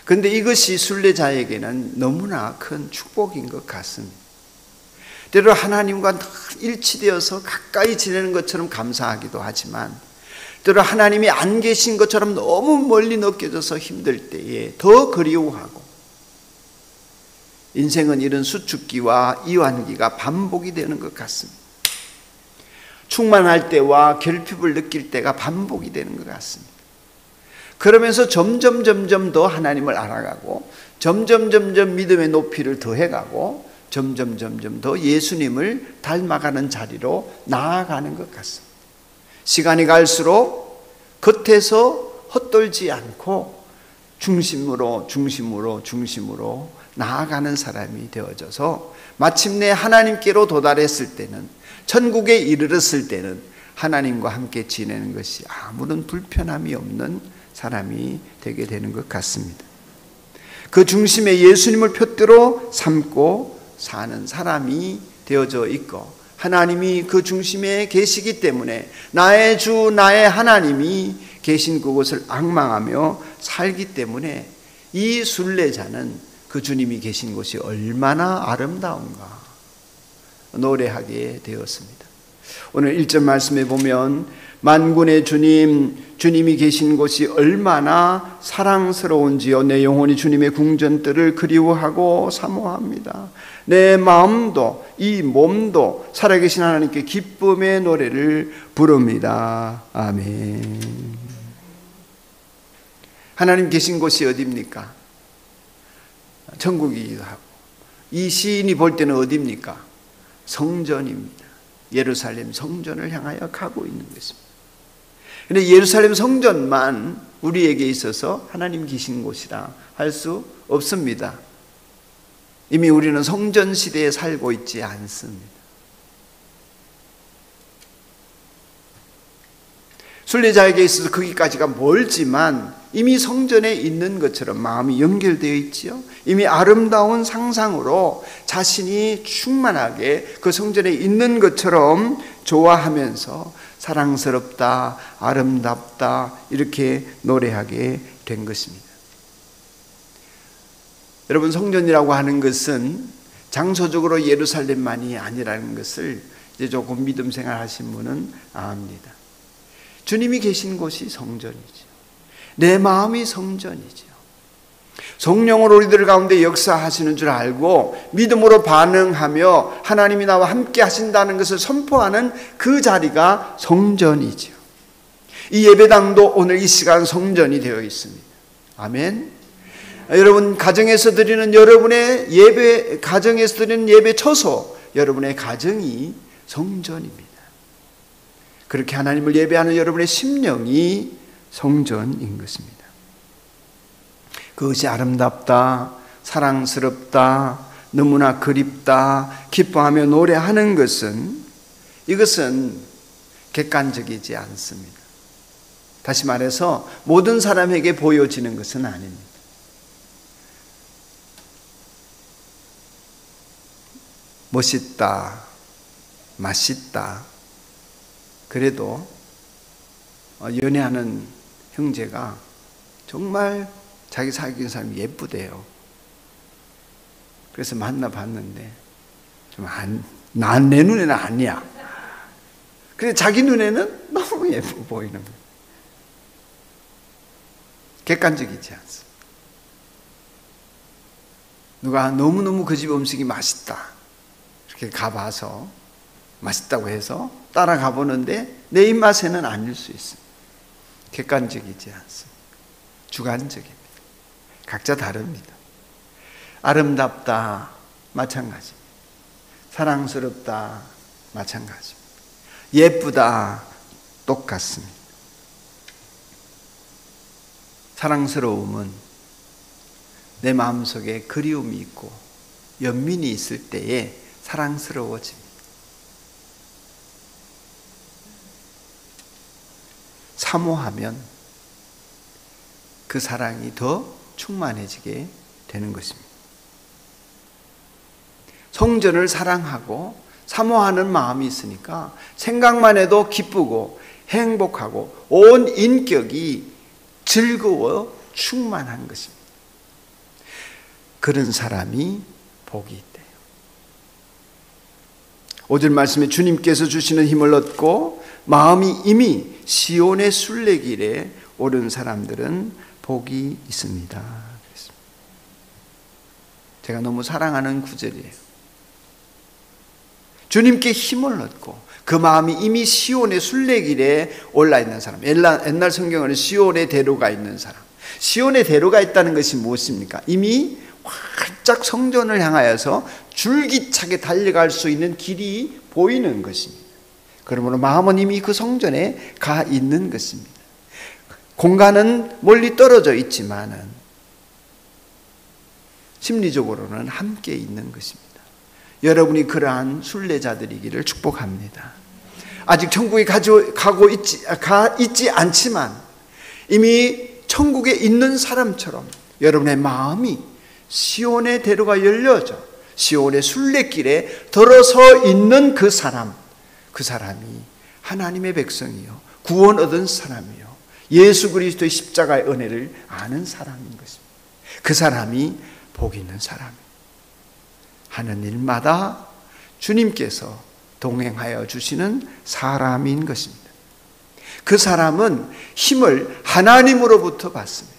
그런데 이것이 순례자에게는 너무나 큰 축복인 것 같습니다. 때로 하나님과 일치되어서 가까이 지내는 것처럼 감사하기도 하지만 때로 하나님이 안 계신 것처럼 너무 멀리 느껴져서 힘들 때에 더 그리워하고 인생은 이런 수축기와 이완기가 반복이 되는 것 같습니다. 충만할 때와 결핍을 느낄 때가 반복이 되는 것 같습니다. 그러면서 점점 더 하나님을 알아가고 점점 믿음의 높이를 더해가고 점점 더 예수님을 닮아가는 자리로 나아가는 것 같습니다. 시간이 갈수록 겉에서 헛돌지 않고 중심으로 나아가는 사람이 되어져서 마침내 하나님께로 도달했을 때는, 천국에 이르렀을 때는 하나님과 함께 지내는 것이 아무런 불편함이 없는 사람이 되게 되는 것 같습니다. 그 중심에 예수님을 표대로 삼고 사는 사람이 되어져 있고 하나님이 그 중심에 계시기 때문에 나의 주 나의 하나님이 계신 그곳을 앙망하며 살기 때문에 이 순례자는 그 주님이 계신 곳이 얼마나 아름다운가 노래하게 되었습니다. 오늘 1절 말씀에 보면 만군의 주님, 주님이 계신 곳이 얼마나 사랑스러운지요. 내 영혼이 주님의 궁전들을 그리워하고 사모합니다. 내 마음도 이 몸도 살아계신 하나님께 기쁨의 노래를 부릅니다. 아멘. 하나님 계신 곳이 어디입니까? 천국이기도 하고, 이 시인이 볼 때는 어디입니까? 성전입니다. 예루살렘 성전을 향하여 가고 있는 것입니다. 그런데 예루살렘 성전만 우리에게 있어서 하나님 계신 곳이라 할 수 없습니다. 이미 우리는 성전 시대에 살고 있지 않습니다. 순례자에게 있어서 거기까지가 멀지만 이미 성전에 있는 것처럼 마음이 연결되어 있지요. 이미 아름다운 상상으로 자신이 충만하게 그 성전에 있는 것처럼 좋아하면서 사랑스럽다, 아름답다 이렇게 노래하게 된 것입니다. 여러분, 성전이라고 하는 것은 장소적으로 예루살렘만이 아니라는 것을 이제 조금 믿음 생활하신 분은 압니다. 주님이 계신 곳이 성전이죠. 내 마음이 성전이죠. 성령으로 우리들 가운데 역사하시는 줄 알고 믿음으로 반응하며 하나님이 나와 함께 하신다는 것을 선포하는 그 자리가 성전이죠. 이 예배당도 오늘 이 시간 성전이 되어 있습니다. 아멘. 여러분 가정에서 드리는 여러분의 예배, 가정에서 드리는 예배 처소, 여러분의 가정이 성전입니다. 그렇게 하나님을 예배하는 여러분의 심령이 성전인 것입니다. 그것이 아름답다, 사랑스럽다, 너무나 그립다, 기뻐하며 노래하는 것은, 이것은 객관적이지 않습니다. 다시 말해서 모든 사람에게 보여지는 것은 아닙니다. 멋있다, 맛있다, 그래도 연애하는 형제가 정말 자기 사귀는 사람이 예쁘대요. 그래서 만나봤는데 좀 내 눈에는 아니야. 근데 자기 눈에는 너무 예뻐 보이는 거예요. 객관적이지 않습니다. 누가 너무너무 그 집 음식이 맛있다, 이렇게 가봐서 맛있다고 해서 따라가 보는데 내 입맛에는 아닐 수 있습니다. 객관적이지 않습니다. 주관적입니다. 각자 다릅니다. 아름답다 마찬가지입니다. 사랑스럽다 마찬가지입니다. 예쁘다 똑같습니다. 사랑스러움은 내 마음속에 그리움이 있고 연민이 있을 때에 사랑스러워집니다. 사모하면 그 사랑이 더 충만해지게 되는 것입니다. 성전을 사랑하고 사모하는 마음이 있으니까 생각만 해도 기쁘고 행복하고 온 인격이 즐거워 충만한 것입니다. 그런 사람이 복이 있대요. 5절 말씀에 주님께서 주시는 힘을 얻고 마음이 이미 시온의 순례길에 오른 사람들은 복이 있습니다. 제가 너무 사랑하는 구절이에요. 주님께 힘을 얻고 그 마음이 이미 시온의 순례길에 올라 있는 사람. 옛날 성경에는 시온의 대로가 있는 사람. 시온의 대로가 있다는 것이 무엇입니까? 이미 활짝 성전을 향하여서 줄기차게 달려갈 수 있는 길이 보이는 것입니다. 그러므로 마음은 이미 그 성전에 가 있는 것입니다. 공간은 멀리 떨어져 있지만은 심리적으로는 함께 있는 것입니다. 여러분이 그러한 순례자들이기를 축복합니다. 아직 천국에 가 있지 않지만 이미 천국에 있는 사람처럼 여러분의 마음이 시온의 대로가 열려져 시온의 순례길에 들어서 있는 그 사람이 하나님의 백성이요 구원 얻은 사람이요 예수 그리스도의 십자가의 은혜를 아는 사람인 것입니다. 그 사람이 복 있는 사람입니다. 하는 일마다 주님께서 동행하여 주시는 사람인 것입니다. 그 사람은 힘을 하나님으로부터 받습니다.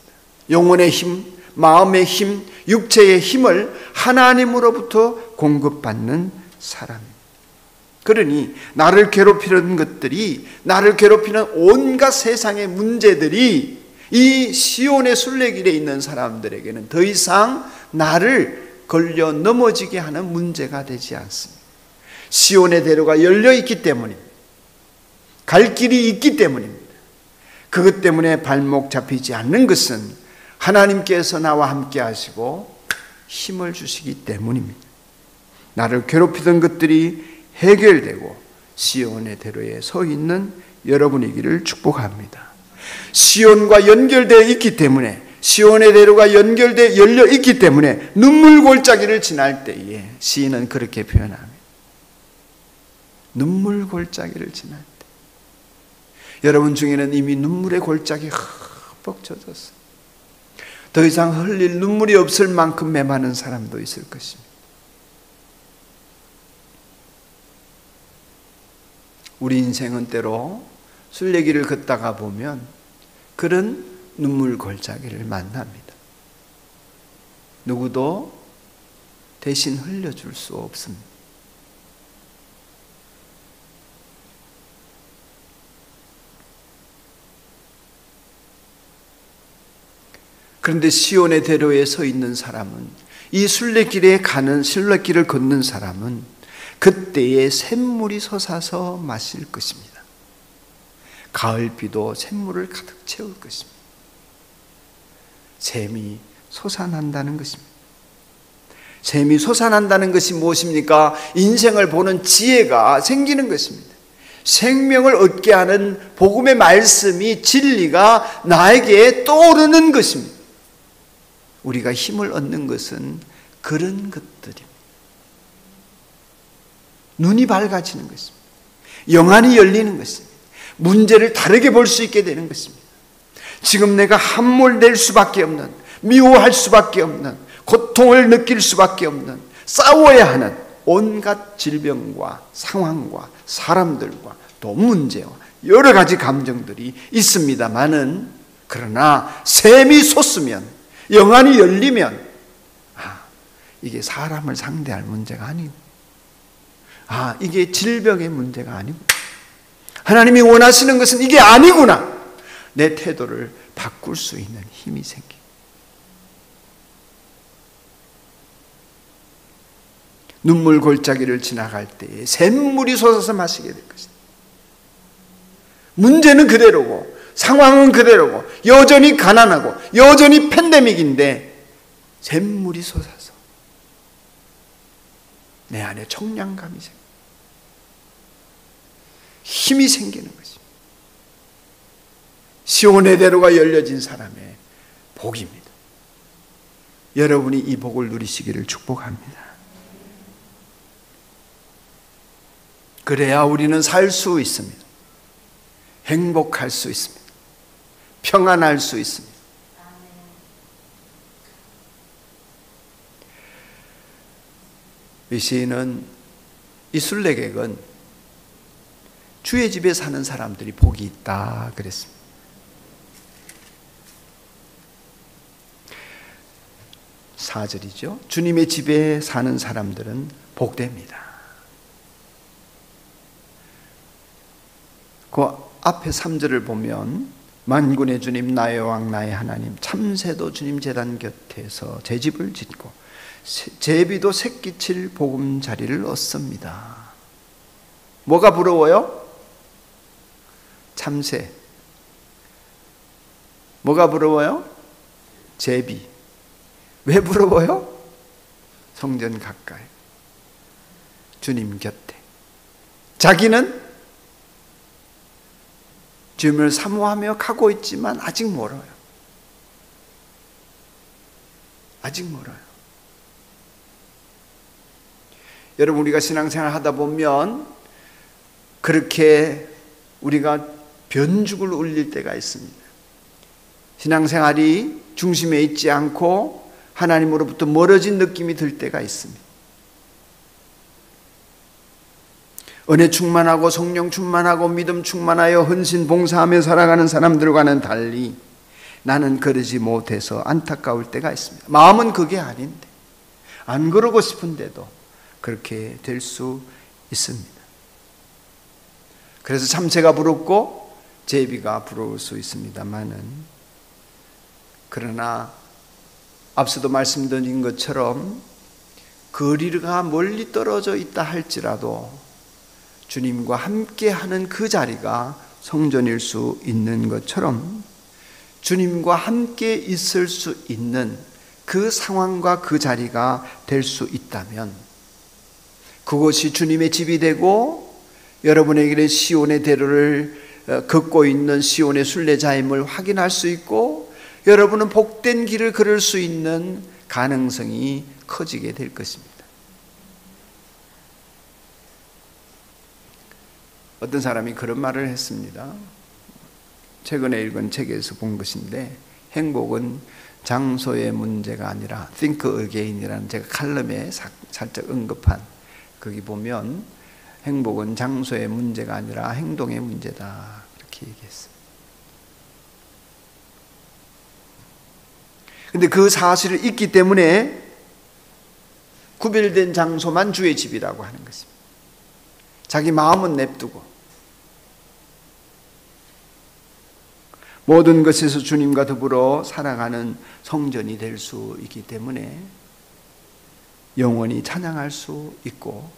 영혼의 힘, 마음의 힘, 육체의 힘을 하나님으로부터 공급받는 사람입니다. 그러니 나를 괴롭히는 것들이, 나를 괴롭히는 온갖 세상의 문제들이 이 시온의 순례길에 있는 사람들에게는 더 이상 나를 걸려 넘어지게 하는 문제가 되지 않습니다. 시온의 대로가 열려 있기 때문입니다. 갈 길이 있기 때문입니다. 그것 때문에 발목 잡히지 않는 것은 하나님께서 나와 함께 하시고 힘을 주시기 때문입니다. 나를 괴롭히던 것들이 해결되고 시온의 대로에 서 있는 여러분이기를 축복합니다. 시온과 연결되어 있기 때문에, 시온의 대로가 연결되어 열려 있기 때문에 눈물 골짜기를 지날 때에 시인은 그렇게 표현합니다. 눈물 골짜기를 지날 때. 여러분 중에는 이미 눈물의 골짜기 흠뻑 젖었어요. 더 이상 흘릴 눈물이 없을 만큼 메마른 사람도 있을 것입니다. 우리 인생은 때로 순례길을 걷다가 보면 그런 눈물 골짜기를 만납니다. 누구도 대신 흘려줄 수 없습니다. 그런데 시온의 대로에 서 있는 사람은, 이 순례길에 가는, 순례길을 걷는 사람은 그때에 샘물이 솟아서 마실 것입니다. 가을비도 샘물을 가득 채울 것입니다. 샘이 솟아난다는 것입니다. 샘이 솟아난다는 것이 무엇입니까? 인생을 보는 지혜가 생기는 것입니다. 생명을 얻게 하는 복음의 말씀이, 진리가 나에게 떠오르는 것입니다. 우리가 힘을 얻는 것은 그런 것들입니다. 눈이 밝아지는 것입니다. 영안이 열리는 것입니다. 문제를 다르게 볼 수 있게 되는 것입니다. 지금 내가 함몰될 수밖에 없는, 미워할 수밖에 없는, 고통을 느낄 수밖에 없는, 싸워야 하는 온갖 질병과 상황과 사람들과 또 문제와 여러 가지 감정들이 있습니다만은, 그러나 샘이 솟으면, 영안이 열리면, 이게 사람을 상대할 문제가 아니고, 이게 질병의 문제가 아니고, 하나님이 원하시는 것은 이게 아니구나, 내 태도를 바꿀 수 있는 힘이 생깁니다. 눈물 골짜기를 지나갈 때에 샘물이 솟아서 마시게 될 것이다. 문제는 그대로고, 상황은 그대로고, 여전히 가난하고, 여전히 팬데믹인데 샘물이 솟아서 내 안에 청량감이 생깁니다. 힘이 생기는 것입니다. 시온의 대로가 열려진 사람의 복입니다. 여러분이 이 복을 누리시기를 축복합니다. 그래야 우리는 살 수 있습니다. 행복할 수 있습니다. 평안할 수 있습니다. 이 시인은, 이 순례객은 주의 집에 사는 사람들이 복이 있다 그랬습니다. 사절이죠. 주님의 집에 사는 사람들은 복됩니다. 그 앞에 3절을 보면, 만군의 주님 나의 왕 나의 하나님, 참새도 주님 제단 곁에서 제 집을 짓고 제비도 새끼칠 보금자리를 얻습니다. 뭐가 부러워요? 참새. 뭐가 부러워요? 제비. 왜 부러워요? 성전 가까이, 주님 곁에. 자기는 주님을 사모하며 가고 있지만 아직 멀어요. 아직 멀어요. 여러분, 우리가 신앙생활 하다 보면 그렇게 우리가 변죽을 울릴 때가 있습니다. 신앙생활이 중심에 있지 않고 하나님으로부터 멀어진 느낌이 들 때가 있습니다. 은혜 충만하고 성령 충만하고 믿음 충만하여 헌신 봉사하며 살아가는 사람들과는 달리 나는 그러지 못해서 안타까울 때가 있습니다. 마음은 그게 아닌데, 안 그러고 싶은데도 그렇게 될 수 있습니다. 그래서 참새가 부럽고 제비가 부러울 수 있습니다만은, 그러나 앞서도 말씀드린 것처럼 거리가 멀리 떨어져 있다 할지라도 주님과 함께하는 그 자리가 성전일 수 있는 것처럼 주님과 함께 있을 수 있는 그 상황과 그 자리가 될 수 있다면 그것이 주님의 집이 되고 여러분에게는 시온의 대로를 걷고 있는 시온의 순례자임을 확인할 수 있고 여러분은 복된 길을 걸을 수 있는 가능성이 커지게 될 것입니다. 어떤 사람이 그런 말을 했습니다. 최근에 읽은 책에서 본 것인데, 행복은 장소의 문제가 아니라 Think Again이라는 제가 칼럼에 살짝 언급한, 거기 보면 행복은 장소의 문제가 아니라 행동의 문제다, 이렇게 얘기했어요. 근데 그 사실을 잊기 때문에 구별된 장소만 주의 집이라고 하는 것입니다. 자기 마음은 냅두고 모든 것에서 주님과 더불어 살아가는 성전이 될 수 있기 때문에 영원히 찬양할 수 있고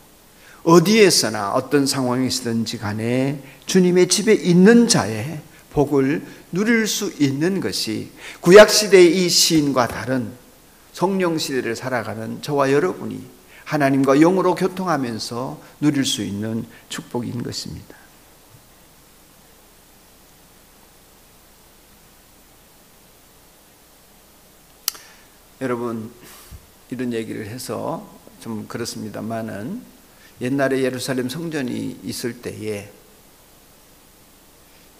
어디에서나 어떤 상황이든지 간에 주님의 집에 있는 자의 복을 누릴 수 있는 것이 구약시대의 이 시인과 다른 성령시대를 살아가는 저와 여러분이 하나님과 영으로 교통하면서 누릴 수 있는 축복인 것입니다. 여러분, 이런 얘기를 해서 좀 그렇습니다만은 옛날에 예루살렘 성전이 있을 때에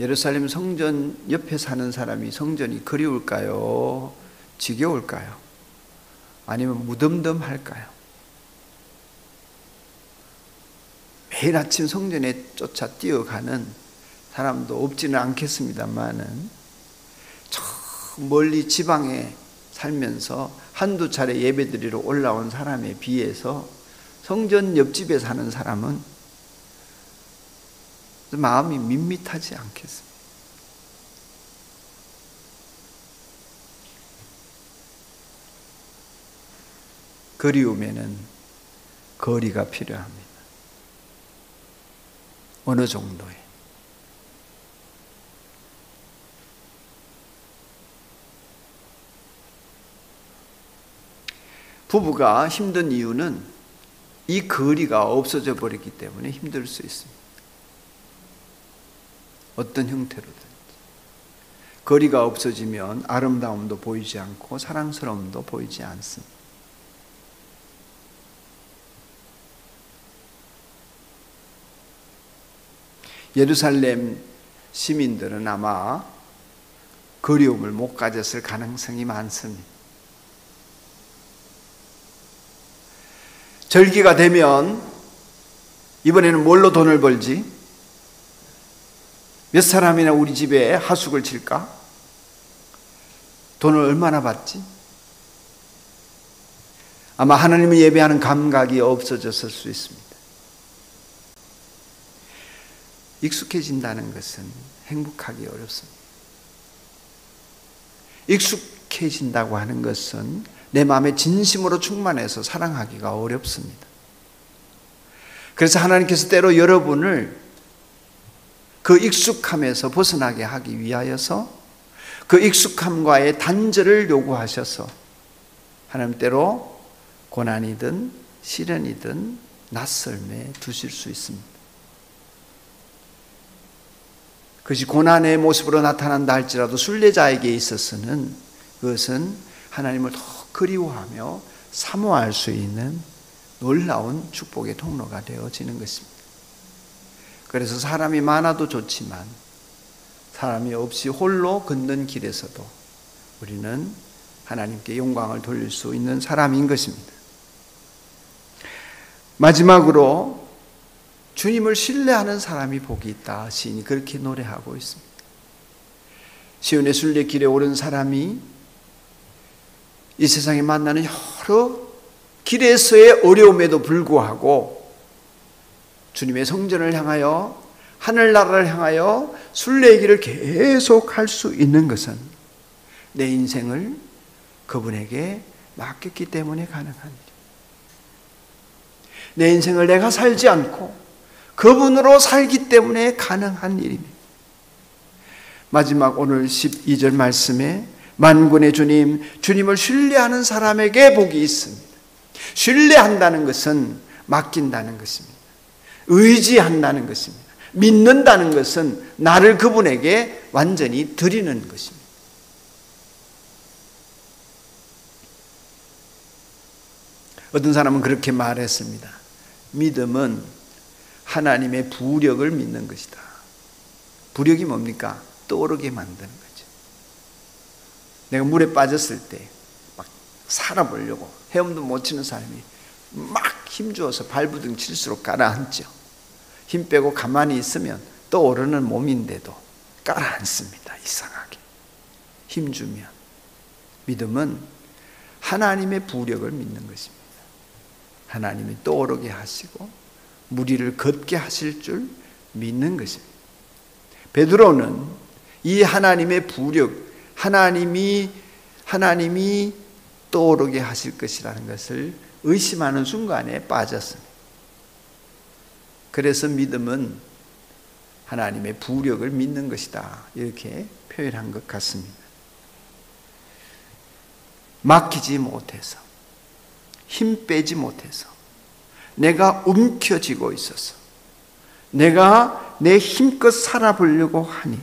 예루살렘 성전 옆에 사는 사람이 성전이 그리울까요? 지겨울까요? 아니면 무덤덤할까요? 매일 아침 성전에 쫓아 뛰어가는 사람도 없지는 않겠습니다만은 저 멀리 지방에 살면서 한두 차례 예배드리러 올라온 사람에 비해서 성전 옆집에 사는 사람은 마음이 밋밋하지 않겠습니까? 그리움에는 거리가 필요합니다. 어느 정도에. 부부가 힘든 이유는 이 거리가 없어져 버렸기 때문에 힘들 수 있습니다. 어떤 형태로든지. 거리가 없어지면 아름다움도 보이지 않고 사랑스러움도 보이지 않습니다. 예루살렘 시민들은 아마 그리움을 못 가졌을 가능성이 많습니다. 절기가 되면 이번에는 뭘로 돈을 벌지? 몇 사람이나 우리 집에 하숙을 칠까? 돈을 얼마나 받지? 아마 하나님을 예배하는 감각이 없어졌을 수 있습니다. 익숙해진다는 것은 행복하기 어렵습니다. 익숙해진다고 하는 것은 내 마음에 진심으로 충만해서 사랑하기가 어렵습니다. 그래서 하나님께서 때로 여러분을 그 익숙함에서 벗어나게 하기 위하여서 그 익숙함과의 단절을 요구하셔서 하나님 때로 고난이든 시련이든 낯설매 두실 수 있습니다. 그것이 고난의 모습으로 나타난다 할지라도 순례자에게 있어서는 그것은 하나님을 더 그리워하며 사모할 수 있는 놀라운 축복의 통로가 되어지는 것입니다. 그래서 사람이 많아도 좋지만 사람이 없이 홀로 걷는 길에서도 우리는 하나님께 영광을 돌릴 수 있는 사람인 것입니다. 마지막으로 주님을 신뢰하는 사람이 복이 있다. 시인이 그렇게 노래하고 있습니다. 시온의 순례길에 오른 사람이 이 세상에 만나는 여러 길에서의 어려움에도 불구하고 주님의 성전을 향하여 하늘나라를 향하여 순례의 길을 계속 할 수 있는 것은 내 인생을 그분에게 맡겼기 때문에 가능한 일입니다. 내 인생을 내가 살지 않고 그분으로 살기 때문에 가능한 일입니다. 마지막 오늘 12절 말씀에 만군의 주님, 주님을 신뢰하는 사람에게 복이 있습니다. 신뢰한다는 것은 맡긴다는 것입니다. 의지한다는 것입니다. 믿는다는 것은 나를 그분에게 완전히 드리는 것입니다. 어떤 사람은 그렇게 말했습니다. 믿음은 하나님의 부력을 믿는 것이다. 부력이 뭡니까? 떠오르게 만드는 거죠. 내가 물에 빠졌을 때 막 살아보려고 헤엄도 못 치는 사람이 막 힘주어서 발부둥 칠수록 가라앉죠. 힘 빼고 가만히 있으면 떠오르는 몸인데도 가라앉습니다. 이상하게. 힘주면. 믿음은 하나님의 부력을 믿는 것입니다. 하나님이 떠오르게 하시고 무리를 걷게 하실 줄 믿는 것입니다. 베드로는 이 하나님의 부력, 하나님이 떠오르게 하실 것이라는 것을 의심하는 순간에 빠졌습니다. 그래서 믿음은 하나님의 부력을 믿는 것이다. 이렇게 표현한 것 같습니다. 막히지 못해서, 힘 빼지 못해서, 내가 움켜쥐고 있어서, 내가 내 힘껏 살아보려고 하니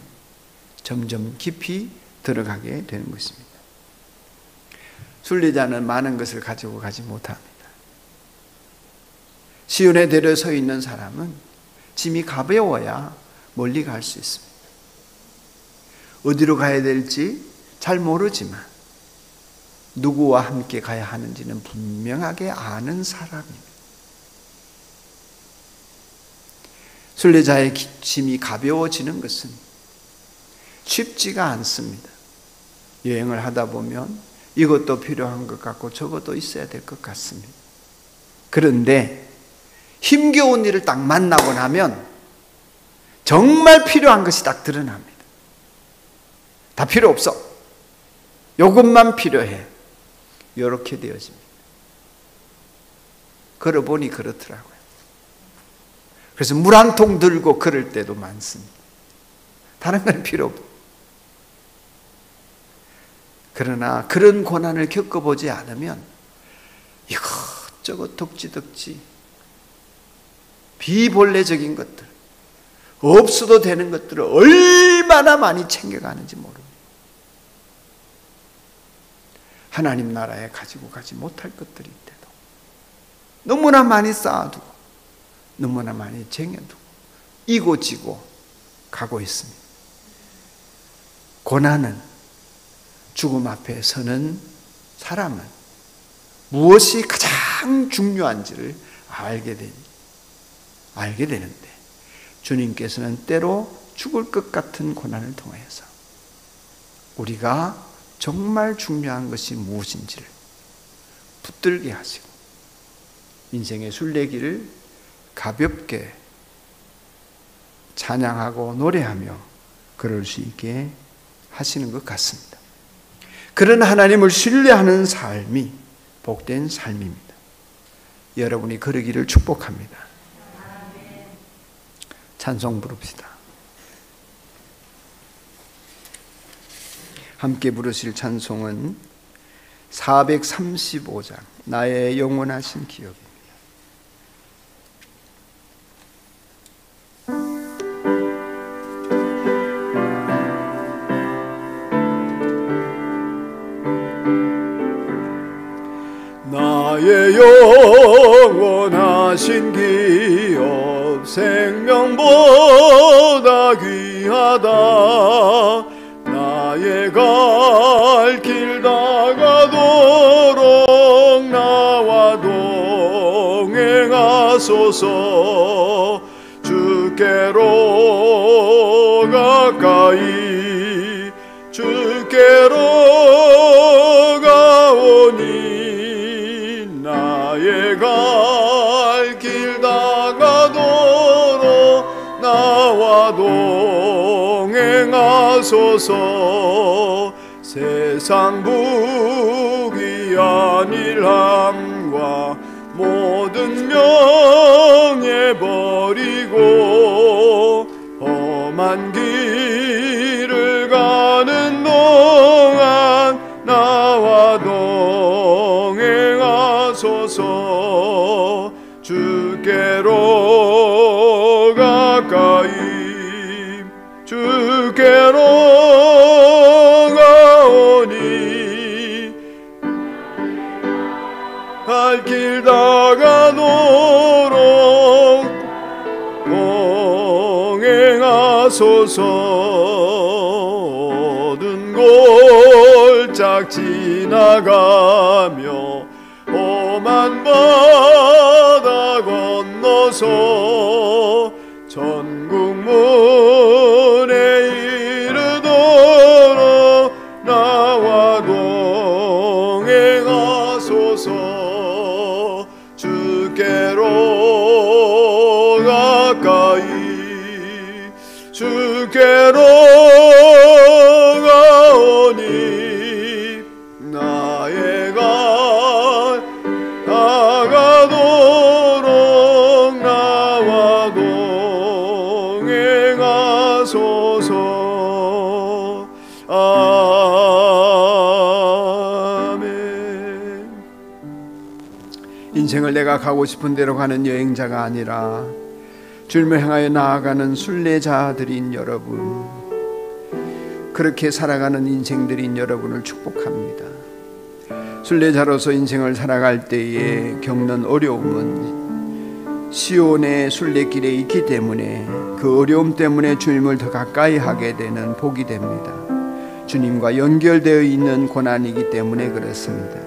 점점 깊이 들어가게 되는 것입니다. 순례자는 많은 것을 가지고 가지 못합니다. 시온에 내려 서 있는 사람은 짐이 가벼워야 멀리 갈 수 있습니다. 어디로 가야 될지 잘 모르지만 누구와 함께 가야 하는지는 분명하게 아는 사람입니다. 순례자의 짐이 가벼워지는 것은 쉽지가 않습니다. 여행을 하다 보면 이것도 필요한 것 같고 저것도 있어야 될 것 같습니다. 그런데 힘겨운 일을 딱 만나고 나면 정말 필요한 것이 딱 드러납니다. 다 필요 없어. 이것만 필요해. 이렇게 되어집니다. 걸어보니 그렇더라고요. 그래서 물 한 통 들고 걸을 때도 많습니다. 다른 건 필요 없고. 그러나 그런 고난을 겪어보지 않으면 이것저것 덕지덕지 비본래적인 것들, 없어도 되는 것들을 얼마나 많이 챙겨가는지 모릅니다. 하나님 나라에 가지고 가지 못할 것들이 있대도 너무나 많이 쌓아두고 너무나 많이 쟁여두고 이고지고 가고 있습니다. 고난은 죽음 앞에 서는 사람은 무엇이 가장 중요한지를 알게 되는데 주님께서는 때로 죽을 것 같은 고난을 통해서 우리가 정말 중요한 것이 무엇인지를 붙들게 하시고 인생의 순례길을 가볍게 찬양하고 노래하며 그럴 수 있게 하시는 것 같습니다. 그런 하나님을 신뢰하는 삶이 복된 삶입니다. 여러분이 그러기를 축복합니다. 찬송 부릅시다. 함께 부르실 찬송은 435장 나의 영원하신 기억입니다. 나의 영원하신 기업 생명보다 귀하다. 나의 갈 길 다가도록 나와 동행하소서. 주께로 가까이 주께로 가오니 나의 갈 길 다가도록 나와 동행하소서. 세상 부귀한 일함과 모든 명예 버리고 험한 길을 가는 동안 나와 동행하소서. 주께로 가까이 주께로 가오니 갈 길 다가도록 동행하소서. 어두운 골짝 지나가며 험한 바다 건너서 천국 문에 이르도록 나와 동행하소서. 주께로 가까이 주께로 가오니 나의 갈 다가도록 나와 동행하소서. 아멘. 인생을 내가 가고 싶은 대로 가는 여행자가 아니라 주님을 향하여 나아가는 순례자들인 여러분, 그렇게 살아가는 인생들인 여러분을 축복합니다. 순례자로서 인생을 살아갈 때에 겪는 어려움은 시온의 순례길에 있기 때문에 그 어려움 때문에 주님을 더 가까이 하게 되는 복이 됩니다. 주님과 연결되어 있는 고난이기 때문에 그렇습니다.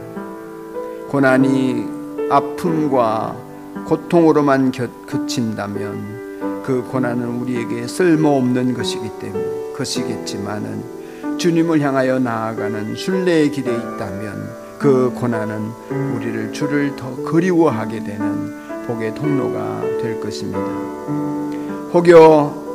고난이 아픔과 고통으로만 그친다면 그 고난은 우리에게 쓸모없는 것이겠지만은 주님을 향하여 나아가는 순례의 길에 있다면 그 고난은 우리를 주를 더 그리워하게 되는 복의 통로가 될 것입니다. 혹여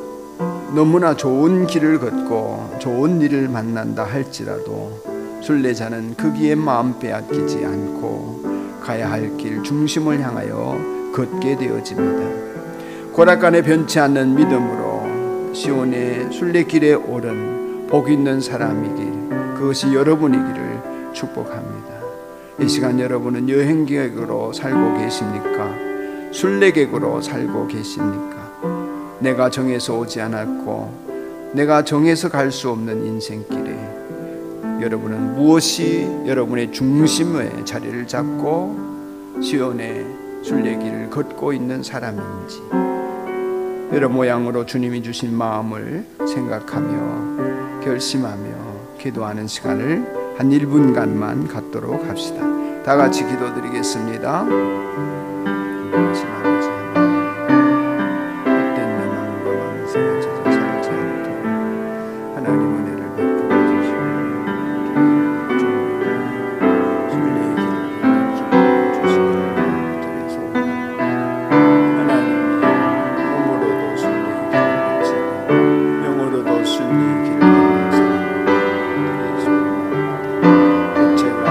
너무나 좋은 길을 걷고 좋은 일을 만난다 할지라도 순례자는 거기에 마음 빼앗기지 않고 가야 할 길 중심을 향하여 걷게 되어집니다. 고락간에 변치 않는 믿음으로 시온의 순례길에 오른 복 있는 사람이길, 그것이 여러분이기를 축복합니다. 이 시간 여러분은 여행객으로 살고 계십니까? 순례객으로 살고 계십니까? 내가 정해서 오지 않았고 내가 정해서 갈 수 없는 인생길에 여러분은 무엇이 여러분의 중심의 자리를 잡고 시온의 순례길을 걷고 있는 사람인지 여러 모양으로 주님이 주신 마음을 생각하며 결심하며 기도하는 시간을 한 1분간만 갖도록 합시다. 다 같이 기도드리겠습니다. 아버지 하나님, 헛된 내 마음과 많은 생각 찾아 살지 않도록 하나님 은혜를 베풀어 주시고 순례의 길을 주시기를 드려서 하나님이 몸으로도 순례의 길을 걷지고 영으로도 순례의 길을 걷는 사람들이 육체가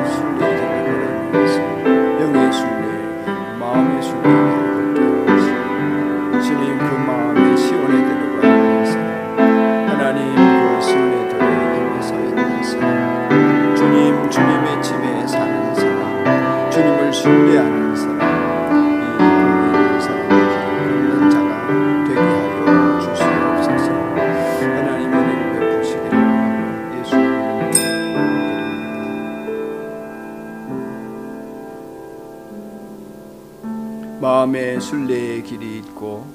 순례의 길을 걸으면서 영의 순례의 길, 마음의 순례의 길을 걷게 하시고 주님 그 마음이 시온에 들어가면서 하나님 그 시온의 돌에 힘에 서 있는 사람, 주님의 집에 사는 사람, 주님을 순례하는 사람, 이 복에 있는 사람의 길을 걷는 자가 되게 하여 주시옵소서. 하나님 은혜를 베푸시기를 예수 이름으로 기도드립니다. 마음의 순례의 길이 있고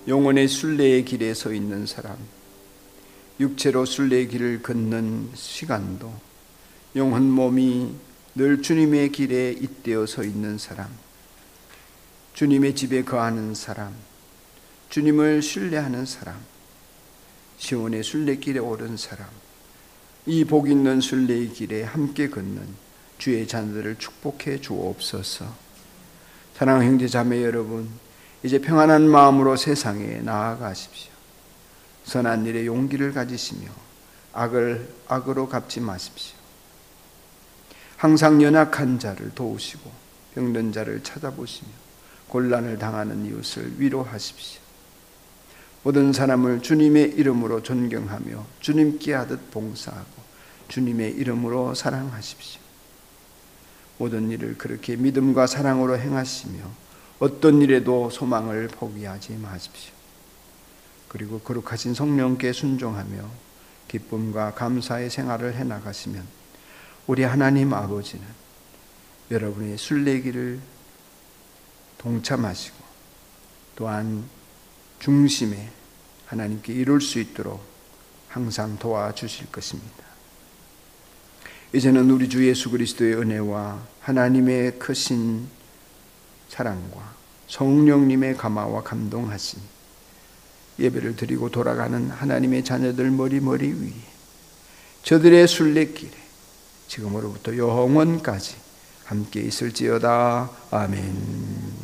영혼의 순례의 길에 서 있는 사람, 육체로 순례의 길을 걷는 시간도 영혼 몸이 늘 주님의 길에 잇대어 서 있는 사람, 주님의 집에 거하는 사람, 주님을 신뢰하는 사람, 시온의 순례길에 오른 사람, 이 복 있는 순례의 길에 함께 걷는 주의 자녀들을 축복해 주옵소서. 사랑하는 형제 자매 여러분, 이제 평안한 마음으로 세상에 나아가십시오. 선한 일에 용기를 가지시며 악을 악으로 갚지 마십시오. 항상 연약한 자를 도우시고 병든 자를 찾아보시며 곤란을 당하는 이웃을 위로하십시오. 모든 사람을 주님의 이름으로 존경하며 주님께 하듯 봉사하고 주님의 이름으로 사랑하십시오. 모든 일을 그렇게 믿음과 사랑으로 행하시며 어떤 일에도 소망을 포기하지 마십시오. 그리고 거룩하신 성령께 순종하며 기쁨과 감사의 생활을 해나가시면 우리 하나님 아버지는 여러분의 순례길을 동참하시고 또한 중심에 하나님께 이룰 수 있도록 항상 도와주실 것입니다. 이제는 우리 주 예수 그리스도의 은혜와 하나님의 크신 사랑과 성령님의 감화와 감동하심, 예배를 드리고 돌아가는 하나님의 자녀들 머리 위에 저들의 순례길에 지금으로부터 영원까지 함께 있을지어다. 아멘.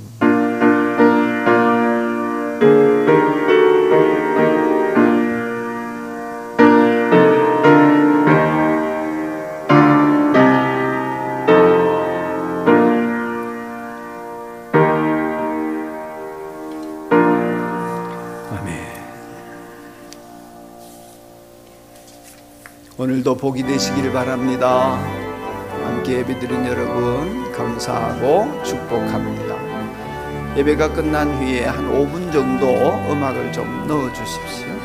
오늘도 복이 되시길 바랍니다. 함께 예배드린 여러분 감사하고 축복합니다. 예배가 끝난 후에 한 5분 정도 음악을 좀 넣어 주십시오.